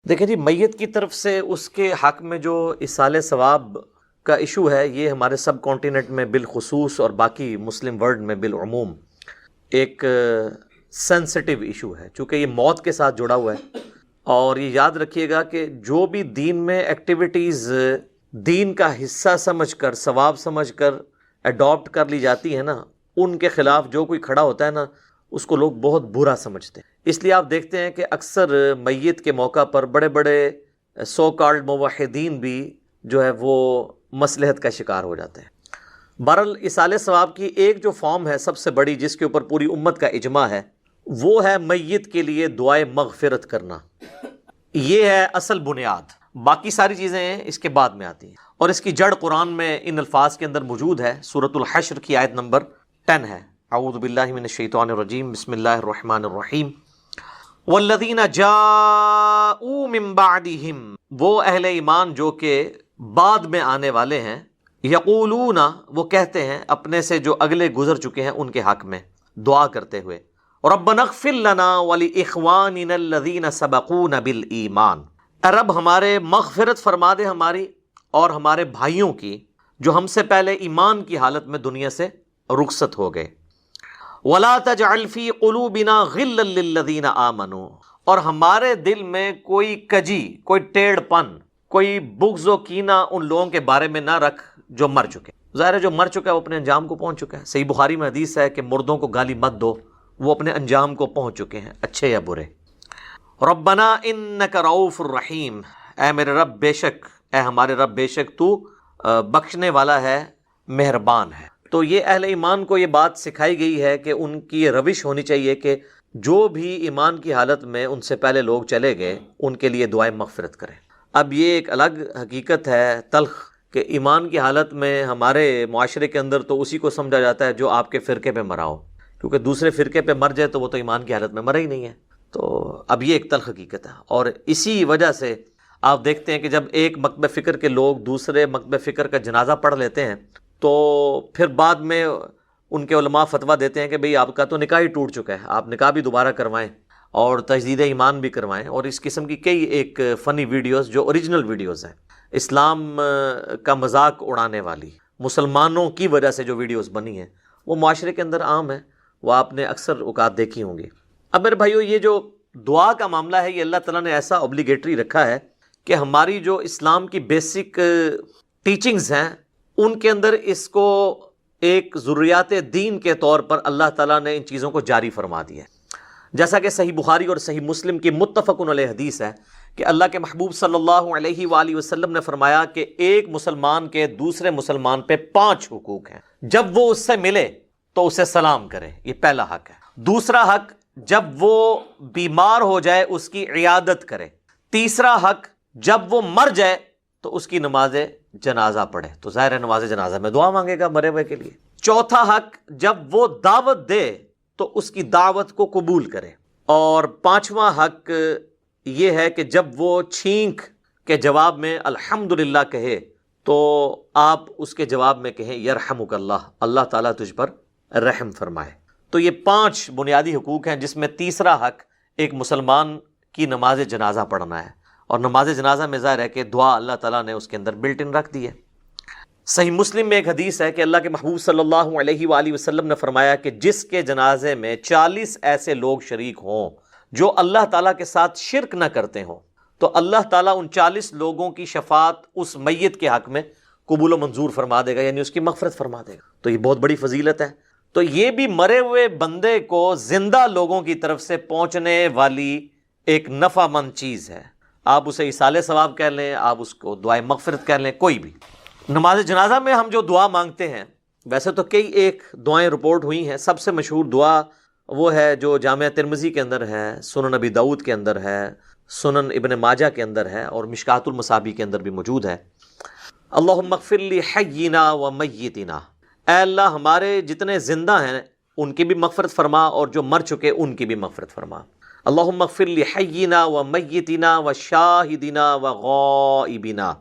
دیکھیں جی، میت کی طرف سے اس کے حق میں جو ایصال ثواب کا ایشو ہے، یہ ہمارے سب کانٹیننٹ میں بالخصوص اور باقی مسلم ورلڈ میں بالعموم ایک سینسٹیو ایشو ہے، چونکہ یہ موت کے ساتھ جڑا ہوا ہے۔ اور یہ یاد رکھیے گا کہ جو بھی دین میں ایکٹیویٹیز دین کا حصہ سمجھ کر، ثواب سمجھ کر اڈاپٹ کر لی جاتی ہیں نا، ان کے خلاف جو کوئی کھڑا ہوتا ہے نا، اس کو لوگ بہت برا سمجھتے ہیں۔ اس لیے آپ دیکھتے ہیں کہ اکثر میت کے موقع پر بڑے بڑے سو کالڈ موحدین بھی جو ہے وہ مصلحت کا شکار ہو جاتے ہیں۔ بہرحال ایصال ثواب کی ایک جو فارم ہے سب سے بڑی، جس کے اوپر پوری امت کا اجماع ہے، وہ ہے میت کے لیے دعائے مغفرت کرنا۔ یہ ہے اصل بنیاد، باقی ساری چیزیں اس کے بعد میں آتی ہیں، اور اس کی جڑ قرآن میں ان الفاظ کے اندر موجود ہے۔ سورۃ الحشر کی آیت نمبر 10 ہے، اعوذ باللہ من الشیطان الرجیم، بسم اللہ الرحمن الرحیم۔ والذین جاءوا من بعدہم، وہ اہل ایمان جو کہ بعد میں آنے والے ہیں، یقولون، وہ کہتے ہیں اپنے سے جو اگلے گزر چکے ہیں ان کے حق میں دعا کرتے ہوئے، ربنا اغفر لنا ولاخواننا الذین سبقونا بالایمان، اے رب ہمارے مغفرت فرما دے ہماری اور ہمارے بھائیوں کی جو ہم سے پہلے ایمان کی حالت میں دنیا سے رخصت ہو گئے، ولا تجعل فی قلوبنا غلا للذین آمنوا، اور ہمارے دل میں کوئی کجی، کوئی ٹیڑھ پن، کوئی بغض و کینہ ان لوگوں کے بارے میں نہ رکھ جو مر چکے۔ ظاہر ہے جو مر چکا ہے وہ اپنے انجام کو پہنچ چکا ہے۔ صحیح بخاری میں حدیث ہے کہ مردوں کو گالی مت دو، وہ اپنے انجام کو پہنچ چکے ہیں، اچھے یا برے۔ ربنا انک رؤوف الرحیم، اے میرے رب بے شک، اے ہمارے رب بے شک تو بخشنے والا ہے، مہربان ہے۔ تو یہ اہل ایمان کو یہ بات سکھائی گئی ہے کہ ان کی یہ روش ہونی چاہیے کہ جو بھی ایمان کی حالت میں ان سے پہلے لوگ چلے گئے ان کے لیے دعائیں مغفرت کریں۔ اب یہ ایک الگ حقیقت ہے تلخ کہ ایمان کی حالت میں ہمارے معاشرے کے اندر تو اسی کو سمجھا جاتا ہے جو آپ کے فرقے پہ مرا ہو، کیونکہ دوسرے فرقے پہ مر جائے تو وہ تو ایمان کی حالت میں مرا ہی نہیں ہے۔ تو اب یہ ایک تلخ حقیقت ہے، اور اسی وجہ سے آپ دیکھتے ہیں کہ جب ایک مکتب فکر کے لوگ دوسرے مکتب فکر کا جنازہ پڑھ لیتے ہیں تو پھر بعد میں ان کے علماء فتویٰ دیتے ہیں کہ بھئی آپ کا تو نکاح ہی ٹوٹ چکا ہے، آپ نکاح بھی دوبارہ کروائیں اور تجدید ایمان بھی کروائیں، اور اس قسم کی کئی ایک فنی ویڈیوز جو اوریجنل ویڈیوز ہیں، اسلام کا مذاق اڑانے والی، مسلمانوں کی وجہ سے جو ویڈیوز بنی ہیں، وہ معاشرے کے اندر عام ہیں، وہ آپ نے اکثر اوقات دیکھی ہوں گی۔ اب میرے بھائیو، یہ جو دعا کا معاملہ ہے، یہ اللہ تعالیٰ نے ایسا اوبلیگیٹری رکھا ہے کہ ہماری جو اسلام کی بیسک ٹیچنگز ہیں ان کے اندر اس کو ایک ضروریات دین کے طور پر اللہ تعالیٰ نے ان چیزوں کو جاری فرما دیا ہے۔ جیسا کہ صحیح بخاری اور صحیح مسلم کی متفق علیہ حدیث ہے کہ اللہ کے محبوب صلی اللہ علیہ وآلہ وسلم نے فرمایا کہ ایک مسلمان کے دوسرے مسلمان پہ 5 حقوق ہیں۔ جب وہ اس سے ملے تو اسے سلام کرے، یہ پہلا حق ہے۔ دوسرا حق، جب وہ بیمار ہو جائے اس کی عیادت کرے۔ تیسرا حق، جب وہ مر جائے تو اس کی نماز جنازہ پڑھے، تو ظاہر ہے نماز جنازہ میں دعا مانگے گا مرے ہوئے کے لیے۔ چوتھا حق، جب وہ دعوت دے تو اس کی دعوت کو قبول کرے۔ اور 5واں حق یہ ہے کہ جب وہ چھینک کے جواب میں الحمدللہ کہے تو آپ اس کے جواب میں کہیں یرحمک اللہ، اللہ تعالیٰ تجھ پر رحم فرمائے۔ تو یہ 5 بنیادی حقوق ہیں، جس میں تیسرا حق ایک مسلمان کی نماز جنازہ پڑھنا ہے، اور نماز جنازہ میں ظاہر ہے کہ دعا اللہ تعالیٰ نے اس کے اندر بلٹ ان رکھ دی ہے۔ صحیح مسلم میں ایک حدیث ہے کہ اللہ کے محبوب صلی اللہ علیہ وآلہ وسلم نے فرمایا کہ جس کے جنازے میں 40 ایسے لوگ شریک ہوں جو اللہ تعالیٰ کے ساتھ شرک نہ کرتے ہوں، تو اللہ تعالیٰ ان 40 لوگوں کی شفاعت اس میت کے حق میں قبول و منظور فرما دے گا، یعنی اس کی مغفرت فرما دے گا۔ تو یہ بہت بڑی فضیلت ہے۔ تو یہ بھی مرے ہوئے بندے کو زندہ لوگوں کی طرف سے پہنچنے والی ایک نفع مند چیز ہے۔ آپ اسے ایصال ثواب کہہ لیں، آپ اس کو دعائے مغفرت کہہ لیں، کوئی بھی۔ نماز جنازہ میں ہم جو دعا مانگتے ہیں، ویسے تو کئی ایک دعائیں رپورٹ ہوئی ہیں، سب سے مشہور دعا وہ ہے جو جامعہ ترمذی کے اندر ہے، سنن ابی داؤد کے اندر ہے، سنن ابن ماجہ کے اندر ہے، اور مشکات المصابیح کے اندر بھی موجود ہے۔ اللہم اغفر لی حینا و میتنا، اے اللہ ہمارے جتنے زندہ ہیں ان کی بھی مغفرت فرما، اور جو مر چکے ان کی بھی مغفرت فرما۔ اللہم اغفر لی حینا و میتنا و شاہدنا و غائبنا،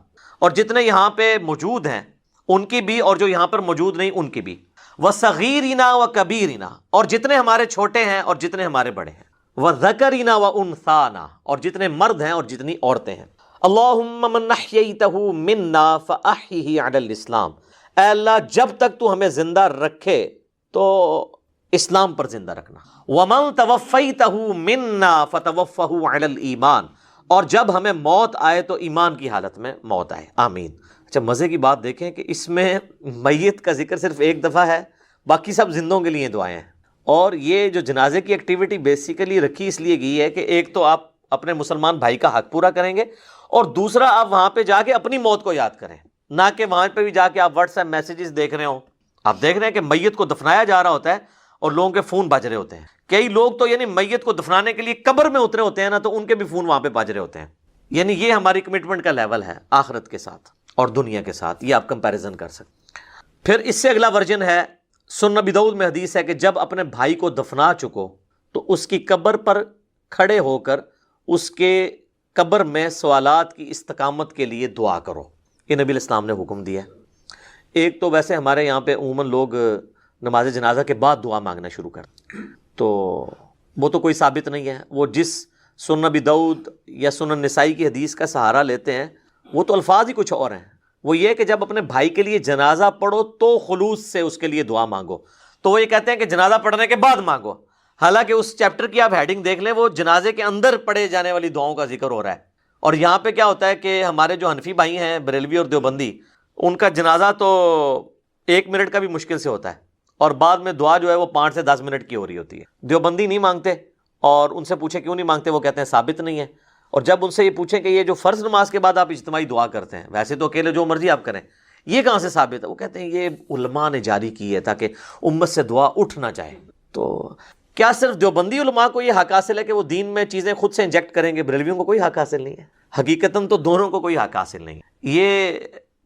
اور جتنے یہاں پہ موجود ہیں ان کی بھی، اور جو یہاں پر موجود نہیں ان کی بھی، وصغیرنا و کبیرنا، اور جتنے ہمارے چھوٹے ہیں اور جتنے ہمارے بڑے ہیں۔ وَذَكَرِنَا وَأُنثَانَا، اور جتنے مرد ہیں اور جتنی عورتیں ہیں. اللہم من احییتہ منا فاحیہ علی الاسلام، اے اللہ جب تک تو ہمیں زندہ رکھے تو اسلام پر زندہ رکھنا. ومن توفیتہ منا فتوفہ علی الایمان، اور جب ہمیں موت آئے تو ایمان کی حالت میں موت آئے. آمین. اچھا مزے کی بات دیکھیں کہ اس میں میت کا ذکر صرف ایک دفعہ ہے، باقی سب زندوں کے لیے دعائیں ہیں. اور یہ جو جنازے کی ایکٹیویٹی بیسیکلی رکھی اس لیے گئی ہے کہ ایک تو آپ اپنے مسلمان بھائی کا حق پورا کریں گے، اور دوسرا آپ وہاں پہ جا کے اپنی موت کو یاد کریں، نہ کہ وہاں پہ بھی جا کے آپ واٹس ایپ میسیجز دیکھ رہے ہوں. آپ دیکھ رہے ہیں کہ میت کو دفنایا جا رہا ہوتا ہے اور لوگوں کے فون بج رہے ہوتے ہیں. کئی لوگ تو یعنی میت کو دفنانے کے لیے قبر میں اترے ہوتے ہیں نا، تو ان کے بھی فون وہاں پہ بج رہے ہوتے ہیں. یعنی یہ ہماری کمٹمنٹ کا لیول ہے آخرت کے ساتھ اور دنیا کے ساتھ، یہ آپ کمپیریزن کر سکتے. پھر اس سے اگلا ورژن ہے، سنن ابی داؤد میں حدیث ہے کہ جب اپنے بھائی کو دفنا چکو تو اس کی قبر پر کھڑے ہو کر اس کے قبر میں سوالات کی استقامت کے لیے دعا کرو. یہ نبی الاسلام نے حکم دیا ہے. ایک تو ویسے ہمارے یہاں پہ عموماً لوگ نماز جنازہ کے بعد دعا مانگنا شروع کرتے، تو وہ تو کوئی ثابت نہیں ہے. وہ جس سنن ابی داؤد یا سنن نسائی کی حدیث کا سہارا لیتے ہیں وہ تو الفاظ ہی کچھ اور ہیں. وہ یہ کہ جب اپنے بھائی کے لیے جنازہ پڑھو تو خلوص سے اس کے لیے دعا مانگو. تو وہ یہ کہتے ہیں کہ جنازہ پڑھنے کے بعد مانگو، حالانکہ اس چیپٹر کی آپ ہیڈنگ دیکھ لیں، وہ جنازے کے اندر پڑھے جانے والی دعاؤں کا ذکر ہو رہا ہے. اور یہاں پہ کیا ہوتا ہے کہ ہمارے جو حنفی بھائی ہیں بریلوی اور دیوبندی، ان کا جنازہ تو 1 منٹ کا بھی مشکل سے ہوتا ہے، اور بعد میں دعا جو ہے وہ 5 سے 10 منٹ کی ہو رہی ہوتی ہے. دیوبندی نہیں مانگتے، اور ان سے پوچھے کیوں نہیں مانگتے، وہ کہتے ہیں ثابت نہیں ہے. اور جب ان سے یہ پوچھیں کہ یہ جو فرض نماز کے بعد آپ اجتماعی دعا کرتے ہیں، ویسے تو اکیلے جو مرضی آپ کریں، یہ کہاں سے ثابت ہے؟ وہ کہتے ہیں یہ علماء نے جاری کی ہے تاکہ امت سے دعا اٹھ نہ جائے. تو کیا صرف دیوبندی علماء کو یہ حق حاصل ہے کہ وہ دین میں چیزیں خود سے انجیکٹ کریں گے؟ بریلویوں کو کوئی حق حاصل نہیں ہے. حقیقتاً تو دونوں کو کوئی حق حاصل نہیں ہے. یہ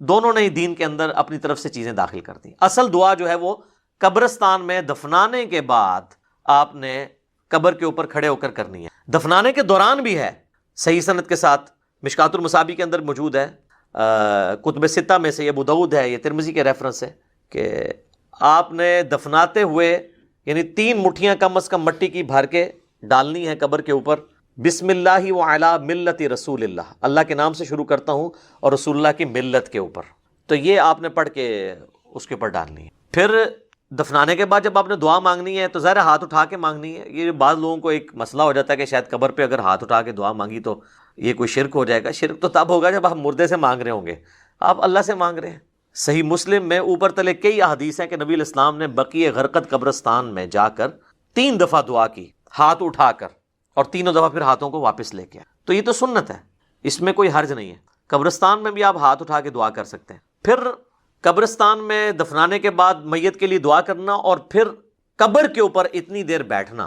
دونوں نے ہی دین کے اندر اپنی طرف سے چیزیں داخل کر دی. اصل دعا جو ہے وہ قبرستان میں دفنانے کے بعد آپ نے قبر کے اوپر کھڑے ہو کر کرنی ہے. دفنانے کے دوران بھی ہے، صحیح سند کے ساتھ، مشکات المصابیح کے اندر موجود ہے، کتب ستہ میں سے یہ ابو داؤد ہے، یہ ترمذی کے ریفرنس ہے، کہ آپ نے دفناتے ہوئے یعنی 3 مٹھیاں کم از کم مٹی کی بھر کے ڈالنی ہے قبر کے اوپر. بسم اللہ وعلی ملت رسول اللہ، اللہ کے نام سے شروع کرتا ہوں اور رسول اللہ کی ملت کے اوپر. تو یہ آپ نے پڑھ کے اس کے اوپر ڈالنی ہے. پھر دفنانے کے بعد جب آپ نے دعا مانگنی ہے تو ظاہر ہاتھ اٹھا کے مانگنی ہے. یہ بعض لوگوں کو ایک مسئلہ ہو جاتا ہے کہ شاید قبر پہ اگر ہاتھ اٹھا کے دعا مانگی تو یہ کوئی شرک ہو جائے گا. شرک تو تب ہوگا جب آپ مردے سے مانگ رہے ہوں گے، آپ اللہ سے مانگ رہے ہیں. صحیح مسلم میں اوپر تلے کئی احادیث ہیں کہ نبی الاسلام نے بقیع غرقد قبرستان میں جا کر 3 دفعہ دعا کی ہاتھ اٹھا کر، اور 3 دفعہ پھر ہاتھوں کو واپس لے کے. تو یہ تو سنت ہے، اس میں کوئی حرج نہیں ہے. قبرستان میں بھی آپ ہاتھ اٹھا کے دعا کر سکتے ہیں. پھر قبرستان میں دفنانے کے بعد میت کے لیے دعا کرنا، اور پھر قبر کے اوپر اتنی دیر بیٹھنا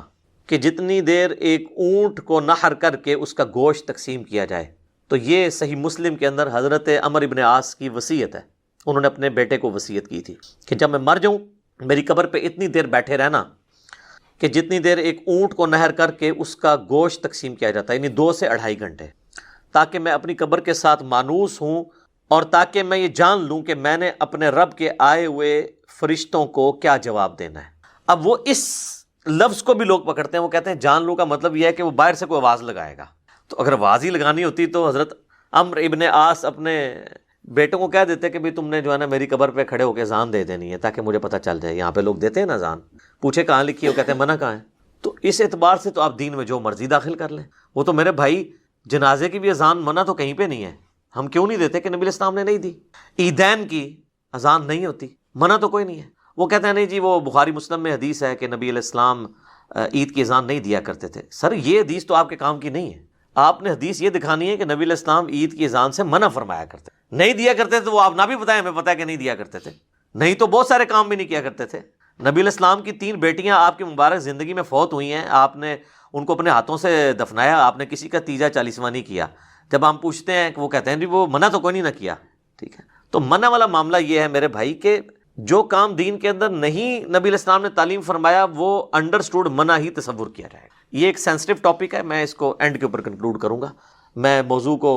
کہ جتنی دیر ایک اونٹ کو نحر کر کے اس کا گوشت تقسیم کیا جائے. تو یہ صحیح مسلم کے اندر حضرت عمر ابن عاص کی وصیت ہے. انہوں نے اپنے بیٹے کو وصیت کی تھی کہ جب میں مر جاؤں میری قبر پہ اتنی دیر بیٹھے رہنا کہ جتنی دیر ایک اونٹ کو نحر کر کے اس کا گوشت تقسیم کیا جاتا ہے، یعنی 2 سے 2.5 گھنٹے، تاکہ میں اپنی قبر کے ساتھ مانوس ہوں، اور تاکہ میں یہ جان لوں کہ میں نے اپنے رب کے آئے ہوئے فرشتوں کو کیا جواب دینا ہے. اب وہ اس لفظ کو بھی لوگ پکڑتے ہیں، وہ کہتے ہیں جان لوں کا مطلب یہ ہے کہ وہ باہر سے کوئی آواز لگائے گا. تو اگر آواز ہی لگانی ہوتی تو حضرت عمر ابن عاص اپنے بیٹوں کو کہہ دیتے کہ بھی تم نے جو ہے نا میری قبر پہ کھڑے ہو کے اذان دے دینی ہے تاکہ مجھے پتہ چل جائے. یہاں پہ لوگ دیتے ہیں نا اذان، پوچھے کہاں لکھی ہے، وہ کہتے ہیں منع کہاں ہے. تو اس اعتبار سے تو آپ دین میں جو مرضی داخل کر لیں. وہ تو میرے بھائی جنازے کی بھی اذان منع تو کہیں پہ نہیں ہے. ہم کیوں نہیں دیتے کہ نبی الاسلام نے نہیں دی. عیدین کی اذان نہیں ہوتی، منع تو کوئی نہیں ہے. وہ کہتے ہیں نہیں جی وہ بخاری مسلم میں حدیث ہے کہ نبی علیہ السلام عید کی اذان نہیں دیا کرتے تھے. سر یہ حدیث تو آپ کے کام کی نہیں ہے. آپ نے حدیث یہ دکھانی ہے کہ نبی علیہ السلام عید کی اذان سے منع فرمایا کرتے، نہیں دیا کرتے تھے. وہ آپ نہ بھی بتائیں، ہمیں پتہ ہے کہ نہیں دیا کرتے تھے. نہیں تو بہت سارے کام بھی نہیں کیا کرتے تھے. نبی علیہ السلام کی 3 بیٹیاں آپ کی مبارک زندگی میں فوت ہوئی ہیں، آپ نے ان کو اپنے ہاتھوں سے دفنایا، آپ نے کسی کا تیجا 40واں نہیں کیا. جب ہم پوچھتے ہیں کہ وہ کہتے ہیں جی وہ منع تو کوئی نہیں نہ کیا. ٹھیک ہے، تو منع والا معاملہ یہ ہے میرے بھائی کہ جو کام دین کے اندر نہیں نبی علیہ السلام نے تعلیم فرمایا وہ انڈرسٹوڈ منع ہی تصور کیا جائے گا. یہ ایک سینسٹیو ٹاپک ہے، میں اس کو اینڈ کے اوپر کنکلوڈ کروں گا. میں موضوع کو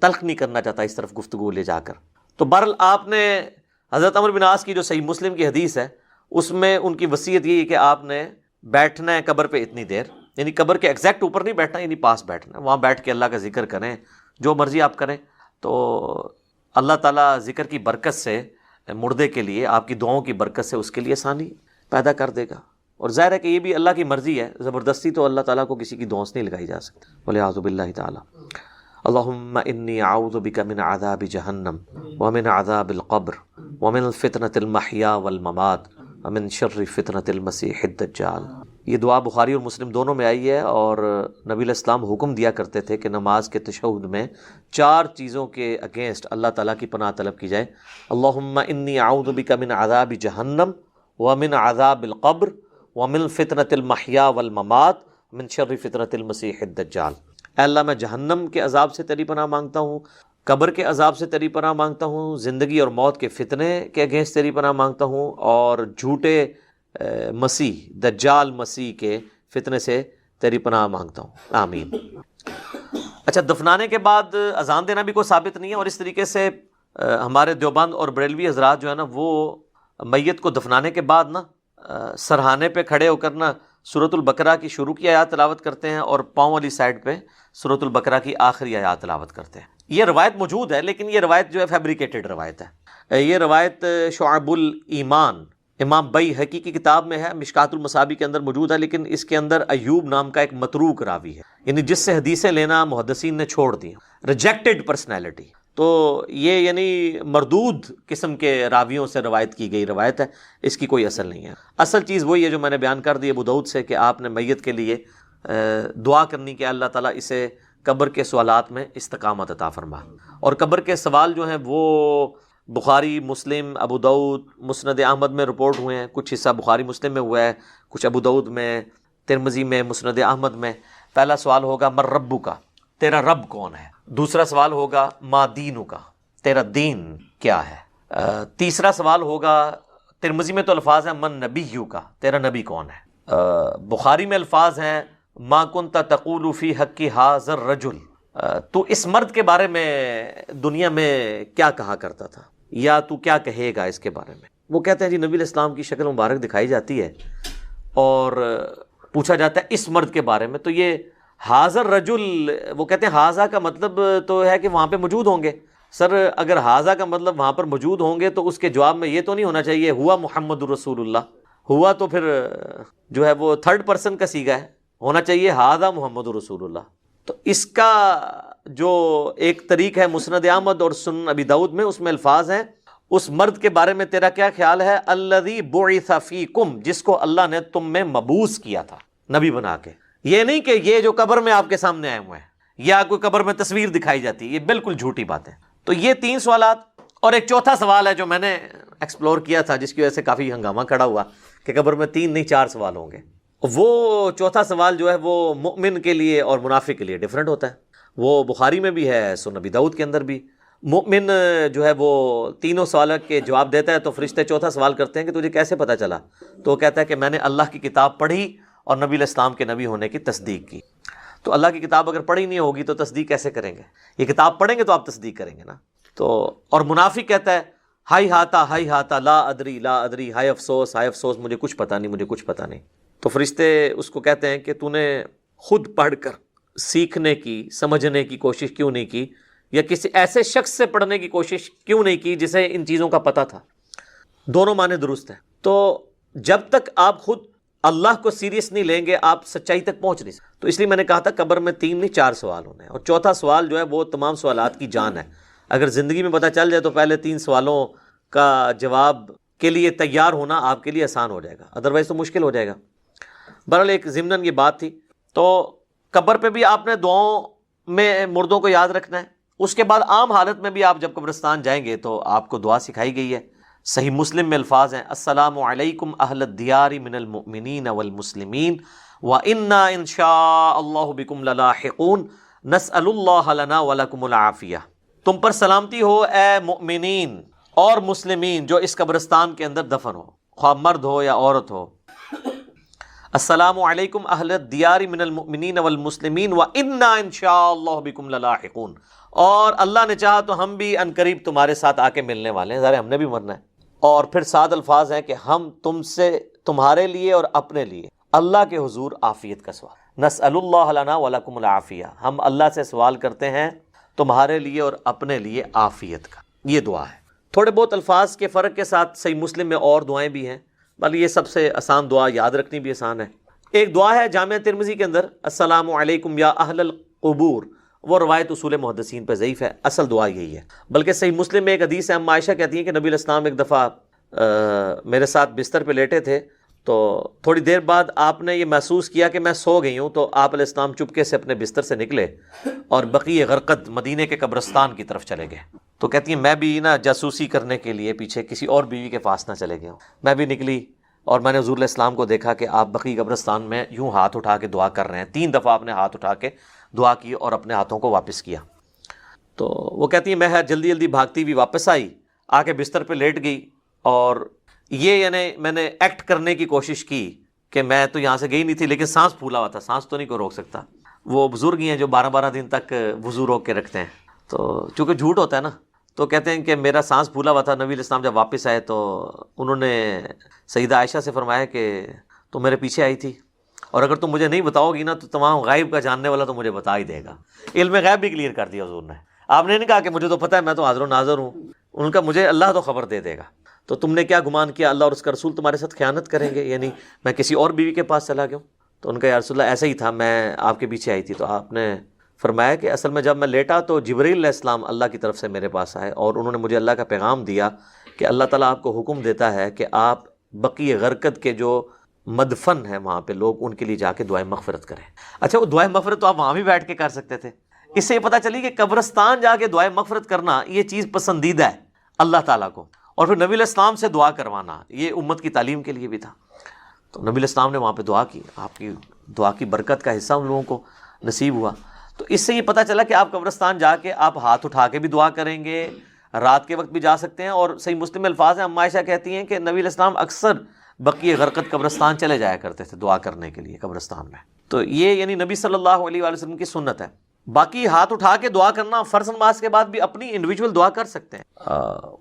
تلخ نہیں کرنا چاہتا اس طرف گفتگو لے جا کر. تو بہرحال آپ نے حضرت عمر بن عاص کی جو صحیح مسلم کی حدیث ہے اس میں ان کی وصیت یہ ہے کہ آپ نے بیٹھنا ہے قبر پہ اتنی دیر، یعنی قبر کے ایگزیکٹ اوپر نہیں بیٹھنا، یعنی پاس بیٹھنا، وہاں بیٹھ کے اللہ کا ذکر کریں، جو مرضی آپ کریں، تو اللہ تعالیٰ ذکر کی برکت سے مردے کے لیے، آپ کی دعاؤں کی برکت سے اس کے لیے آسانی پیدا کر دے گا۔ اور ظاہر ہے کہ یہ بھی اللہ کی مرضی ہے، زبردستی تو اللہ تعالیٰ کو کسی کی دعاؤں سے نہیں لگائی جا سکتی، والعیاذ باللہ تعالیٰ۔ اللہم انی اعوذ بک من عذاب جہنم ومن عذاب القبر ومن فتنة المحیا والممات ومن شر فتنة المسیح الدجال۔ یہ دعا بخاری اور مسلم دونوں میں آئی ہے، اور نبی علیہ السلام حکم دیا کرتے تھے کہ نماز کے تشہد میں 4 چیزوں کے اگینسٹ اللہ تعالیٰ کی پناہ طلب کی جائے۔ اللہم انی اعوذ بک من عذاب جہنم ومن عذاب القبر ومن فتنة المحیا والممات من شر فتنة المسیح الدجال۔ اے اللہ میں جہنم کے عذاب سے تیری پناہ مانگتا ہوں، قبر کے عذاب سے تیری پناہ مانگتا ہوں، زندگی اور موت کے فتنے کے اگینسٹ تیری پناہ مانگتا ہوں، اور جھوٹے مسیح دجال مسیح کے فتنے سے تیری پناہ مانگتا ہوں، آمین۔ اچھا، دفنانے کے بعد اذان دینا بھی کوئی ثابت نہیں ہے، اور اس طریقے سے ہمارے دیوبند اور بریلوی حضرات جو ہے نا، وہ میت کو دفنانے کے بعد نا سرہانے پہ کھڑے ہو کر نا سورۃ البقرہ کی شروع کی آیات تلاوت کرتے ہیں، اور پاؤں والی سائڈ پہ سورۃ البقرہ کی آخری آیات تلاوت کرتے ہیں۔ یہ روایت موجود ہے، لیکن یہ روایت جو ہے فیبریکیٹڈ روایت ہے۔ یہ روایت شعب الایمان امام بیہقی کی کتاب میں ہے، مشکات المصابی کے اندر موجود ہے، لیکن اس کے اندر ایوب نام کا ایک متروک راوی ہے، یعنی جس سے حدیثیں لینا محدثین نے چھوڑ دی، ریجیکٹڈ پرسنالٹی۔ تو یہ یعنی مردود قسم کے راویوں سے روایت کی گئی روایت ہے، اس کی کوئی اصل نہیں ہے۔ اصل چیز وہی ہے جو میں نے بیان کر دی ابو داؤد سے، کہ آپ نے میت کے لیے دعا کرنی کہ اللہ تعالیٰ اسے قبر کے سوالات میں استقامت عطا فرما۔ اور قبر کے سوال جو ہیں وہ بخاری، مسلم، ابو داؤد، مسند احمد میں رپورٹ ہوئے ہیں، کچھ حصہ بخاری مسلم میں ہوا ہے، کچھ ابو داؤد میں، ترمذی میں، مسند احمد میں۔ پہلا سوال ہوگا من ربک کا، تیرا رب کون ہے؟ دوسرا سوال ہوگا ما دینک کا، تیرا دین کیا ہے؟ تیسرا سوال ہوگا، ترمذی میں تو الفاظ ہیں من نبیک کا، تیرا نبی کون ہے؟ بخاری میں الفاظ ہیں ما کنت تقول فی حق ھذا الرجل، تو اس مرد کے بارے میں دنیا میں کیا کہا کرتا تھا، یا تو کیا کہے گا اس کے بارے میں؟ وہ کہتے ہیں جی نبی علیہ السلام کی شکل مبارک دکھائی جاتی ہے اور پوچھا جاتا ہے اس مرد کے بارے میں، تو یہ حاضر رجل، وہ کہتے ہیں حاضہ کا مطلب تو ہے کہ وہاں پہ موجود ہوں گے۔ سر اگر حاضہ کا مطلب وہاں پر موجود ہوں گے تو اس کے جواب میں یہ تو نہیں ہونا چاہیے ہوا محمد رسول اللہ، ہوا تو پھر جو ہے وہ تھرڈ پرسن کا صیغہ ہے، ہونا چاہیے حاضہ محمد رسول اللہ۔ تو اس کا جو ایک طریق ہے مسند احمد اور سنن ابی داؤد میں، اس میں الفاظ ہیں اس مرد کے بارے میں تیرا کیا خیال ہے؟ الذی بعث فیکم، جس کو اللہ نے تم میں مبعوث کیا تھا نبی بنا کے۔ یہ نہیں کہ یہ جو قبر میں آپ کے سامنے آئے ہوئے ہیں یا کوئی قبر میں تصویر دکھائی جاتی ہے، یہ بالکل جھوٹی بات ہے۔ تو یہ 3 سوالات، اور ایک چوتھا سوال ہے جو میں نے ایکسپلور کیا تھا، جس کی وجہ سے کافی ہنگامہ کھڑا ہوا کہ قبر میں 3 نہیں 4 سوال ہوں گے۔ وہ چوتھا سوال جو ہے وہ مؤمن کے لیے اور منافق کے لیے ڈیفرنٹ ہوتا ہے، وہ بخاری میں بھی ہے، سنن ابی داؤد کے اندر بھی۔ مؤمن جو ہے وہ تینوں سوالوں کے جواب دیتا ہے، تو فرشتے چوتھا سوال کرتے ہیں کہ تجھے کیسے پتہ چلا؟ تو وہ کہتا ہے کہ میں نے اللہ کی کتاب پڑھی اور نبی علیہ السلام کے نبی ہونے کی تصدیق کی۔ تو اللہ کی کتاب اگر پڑھی نہیں ہوگی تو تصدیق کیسے کریں گے؟ یہ کتاب پڑھیں گے تو آپ تصدیق کریں گے نا۔ تو اور منافق کہتا ہے ہائی ہاتا لا ادری، ہائے افسوس مجھے کچھ پتہ نہیں، مجھے کچھ پتہ نہیں۔ تو فرشتے اس کو کہتے ہیں کہ تو نے خود پڑھ کر سیکھنے کی، سمجھنے کی کوشش کیوں نہیں کی، یا کسی ایسے شخص سے پڑھنے کی کوشش کیوں نہیں کی جسے ان چیزوں کا پتہ تھا؟ دونوں معنی درست ہیں۔ تو جب تک آپ خود اللہ کو سیریس نہیں لیں گے آپ سچائی تک پہنچ نہیں سکتے۔ تو اس لیے میں نے کہا تھا قبر میں 3 نہیں 4 سوال ہونے ہیں، اور چوتھا سوال جو ہے وہ تمام سوالات کی جان ہے۔ اگر زندگی میں پتہ چل جائے تو پہلے 3 سوالوں کا جواب کے لیے تیار ہونا آپ کے لیے آسان ہو جائے گا، ادروائز تو مشکل ہو جائے گا۔ بہرحال ایک ضمناً یہ بات تھی۔ تو قبر پہ بھی آپ نے دعاؤں میں مردوں کو یاد رکھنا ہے، اس کے بعد عام حالت میں بھی آپ جب قبرستان جائیں گے تو آپ کو دعا سکھائی گئی ہے۔ صحیح مسلم میں الفاظ ہیں السلام علیکم اہل الدیار من المؤمنین والمسلمین وإنا ان شاء اللہ بکم للاحقون نسأل اللہ لنا ولکم العافیہ۔ تم پر سلامتی ہو اے مؤمنین اور مسلمین جو اس قبرستان کے اندر دفن ہو، خواہ مرد ہو یا عورت ہو۔ السلام علیکم اہل الدیار من المؤمنین والمسلمین وإنا ان شاء اللہ بکم للاحقون، اور اللہ نے چاہا تو ہم بھی عنقریب تمہارے ساتھ آ کے ملنے والے ہیں، ظاہر ہم نے بھی مرنا ہے۔ اور پھر 7 الفاظ ہیں کہ ہم تم سے، تمہارے لیے اور اپنے لیے اللہ کے حضور عافیت کا سوال، نسأل اللہ لنا ولکم العافیہ، ہم اللہ سے سوال کرتے ہیں تمہارے لیے اور اپنے لیے عافیت کا. یہ دعا ہے. تھوڑے بہت الفاظ کے فرق کے ساتھ صحیح مسلم میں اور دعائیں بھی ہیں، بلکہ یہ سب سے آسان دعا، یاد رکھنی بھی آسان ہے. ایک دعا ہے جامعہ ترمذی کے اندر، السلام علیکم یا اہل القبور، وہ روایت اصول محدثین پہ ضعیف ہے، اصل دعا یہی ہے. بلکہ صحیح مسلم میں ایک حدیث ہے، ہم عائشہ کہتی ہیں کہ نبی علیہ السلام ایک دفعہ میرے ساتھ بستر پہ لیٹے تھے، تو تھوڑی دیر بعد آپ نے یہ محسوس کیا کہ میں سو گئی ہوں، تو آپ علیہ السلام چپکے سے اپنے بستر سے نکلے اور بقیع غرقد مدینے کے قبرستان کی طرف چلے گئے. تو کہتی ہیں میں بھی نا جاسوسی کرنے کے لیے پیچھے کسی اور بیوی کے پاس نہ چلے گیا ہوں، میں بھی نکلی اور میں نے حضور علیہ السلام کو دیکھا کہ آپ بقیع قبرستان میں یوں ہاتھ اٹھا کے دعا کر رہے ہیں. 3 دفعہ آپ نے ہاتھ اٹھا کے دعا کی اور اپنے ہاتھوں کو واپس کیا. تو وہ کہتی ہیں میں جلدی جلدی بھاگتی ہوئی واپس آئی، آ کے بستر پہ لیٹ گئی، اور یہ یعنی میں نے ایکٹ کرنے کی کوشش کی کہ میں تو یہاں سے گئی نہیں تھی، لیکن سانس پھولا ہوا تھا، سانس تو نہیں کو روک سکتا. وہ بزرگ ہی ہیں جو 12 دن تک وضو روک کے رکھتے ہیں، تو چونکہ جھوٹ ہوتا ہے نا، تو کہتے ہیں کہ میرا سانس پھولا ہوا تھا. نبی علیہ السلام جب واپس آئے تو انہوں نے سیدہ عائشہ سے فرمایا کہ تم میرے پیچھے آئی تھی، اور اگر تم مجھے نہیں بتاؤ گی نا تو تمام غائب کا جاننے والا تو مجھے بتا ہی دے گا. علم غیب بھی کلیئر کر دیا حضور نے. آپ نے نہیں کہا کہ مجھے تو پتہ ہے، میں تو حاضر و ناظر ہوں. ان کا مجھے اللہ تو خبر دے دے گا. تو تم نے کیا گمان کیا اللہ اور اس کا رسول تمہارے ساتھ خیانت کریں گے، یعنی میں کسی اور بیوی کے پاس چلا گیا ہوں؟ تو ان کا یا رسول اللہ ایسا ہی تھا، میں آپ کے پیچھے آئی تھی. تو آپ نے فرمایا کہ اصل میں جب میں لیٹا تو جبرائیل علیہ السلام اللہ کی طرف سے میرے پاس آئے، اور انہوں نے مجھے اللہ کا پیغام دیا کہ اللہ تعالیٰ آپ کو حکم دیتا ہے کہ آپ بقیع غرقد کے جو مدفن ہے وہاں پہ لوگ، ان کے لیے جا کے دعائیں مغفرت کریں. اچھا، وہ دعائیں مغفرت تو آپ وہاں بھی بیٹھ کے کر سکتے تھے. اس سے یہ پتہ چلی کہ قبرستان جا کے دعائیں مغفرت کرنا یہ چیز پسندیدہ ہے اللہ تعالیٰ کو، اور پھر نبی علیہ السلام سے دعا کروانا یہ امت کی تعلیم کے لیے بھی تھا. تو نبی علیہ السلام نے وہاں پہ دعا کی، آپ کی دعا کی برکت کا حصہ ان لوگوں کو نصیب ہوا. تو اس سے یہ پتہ چلا کہ آپ قبرستان جا کے آپ ہاتھ اٹھا کے بھی دعا کریں گے، رات کے وقت بھی جا سکتے ہیں. اور صحیح مسلم میں الفاظ ہیں، ام عائشہ کہتی ہیں کہ نبی علیہ السلام اکثر بقیع غرقد قبرستان چلے جایا کرتے تھے دعا کرنے کے لیے قبرستان میں. تو یہ یعنی نبی صلی اللہ علیہ وآلہ وسلم کی سنت ہے. باقی ہاتھ اٹھا کے دعا کرنا فرض نماز کے بعد بھی اپنی انڈیویجول دعا کر سکتے ہیں،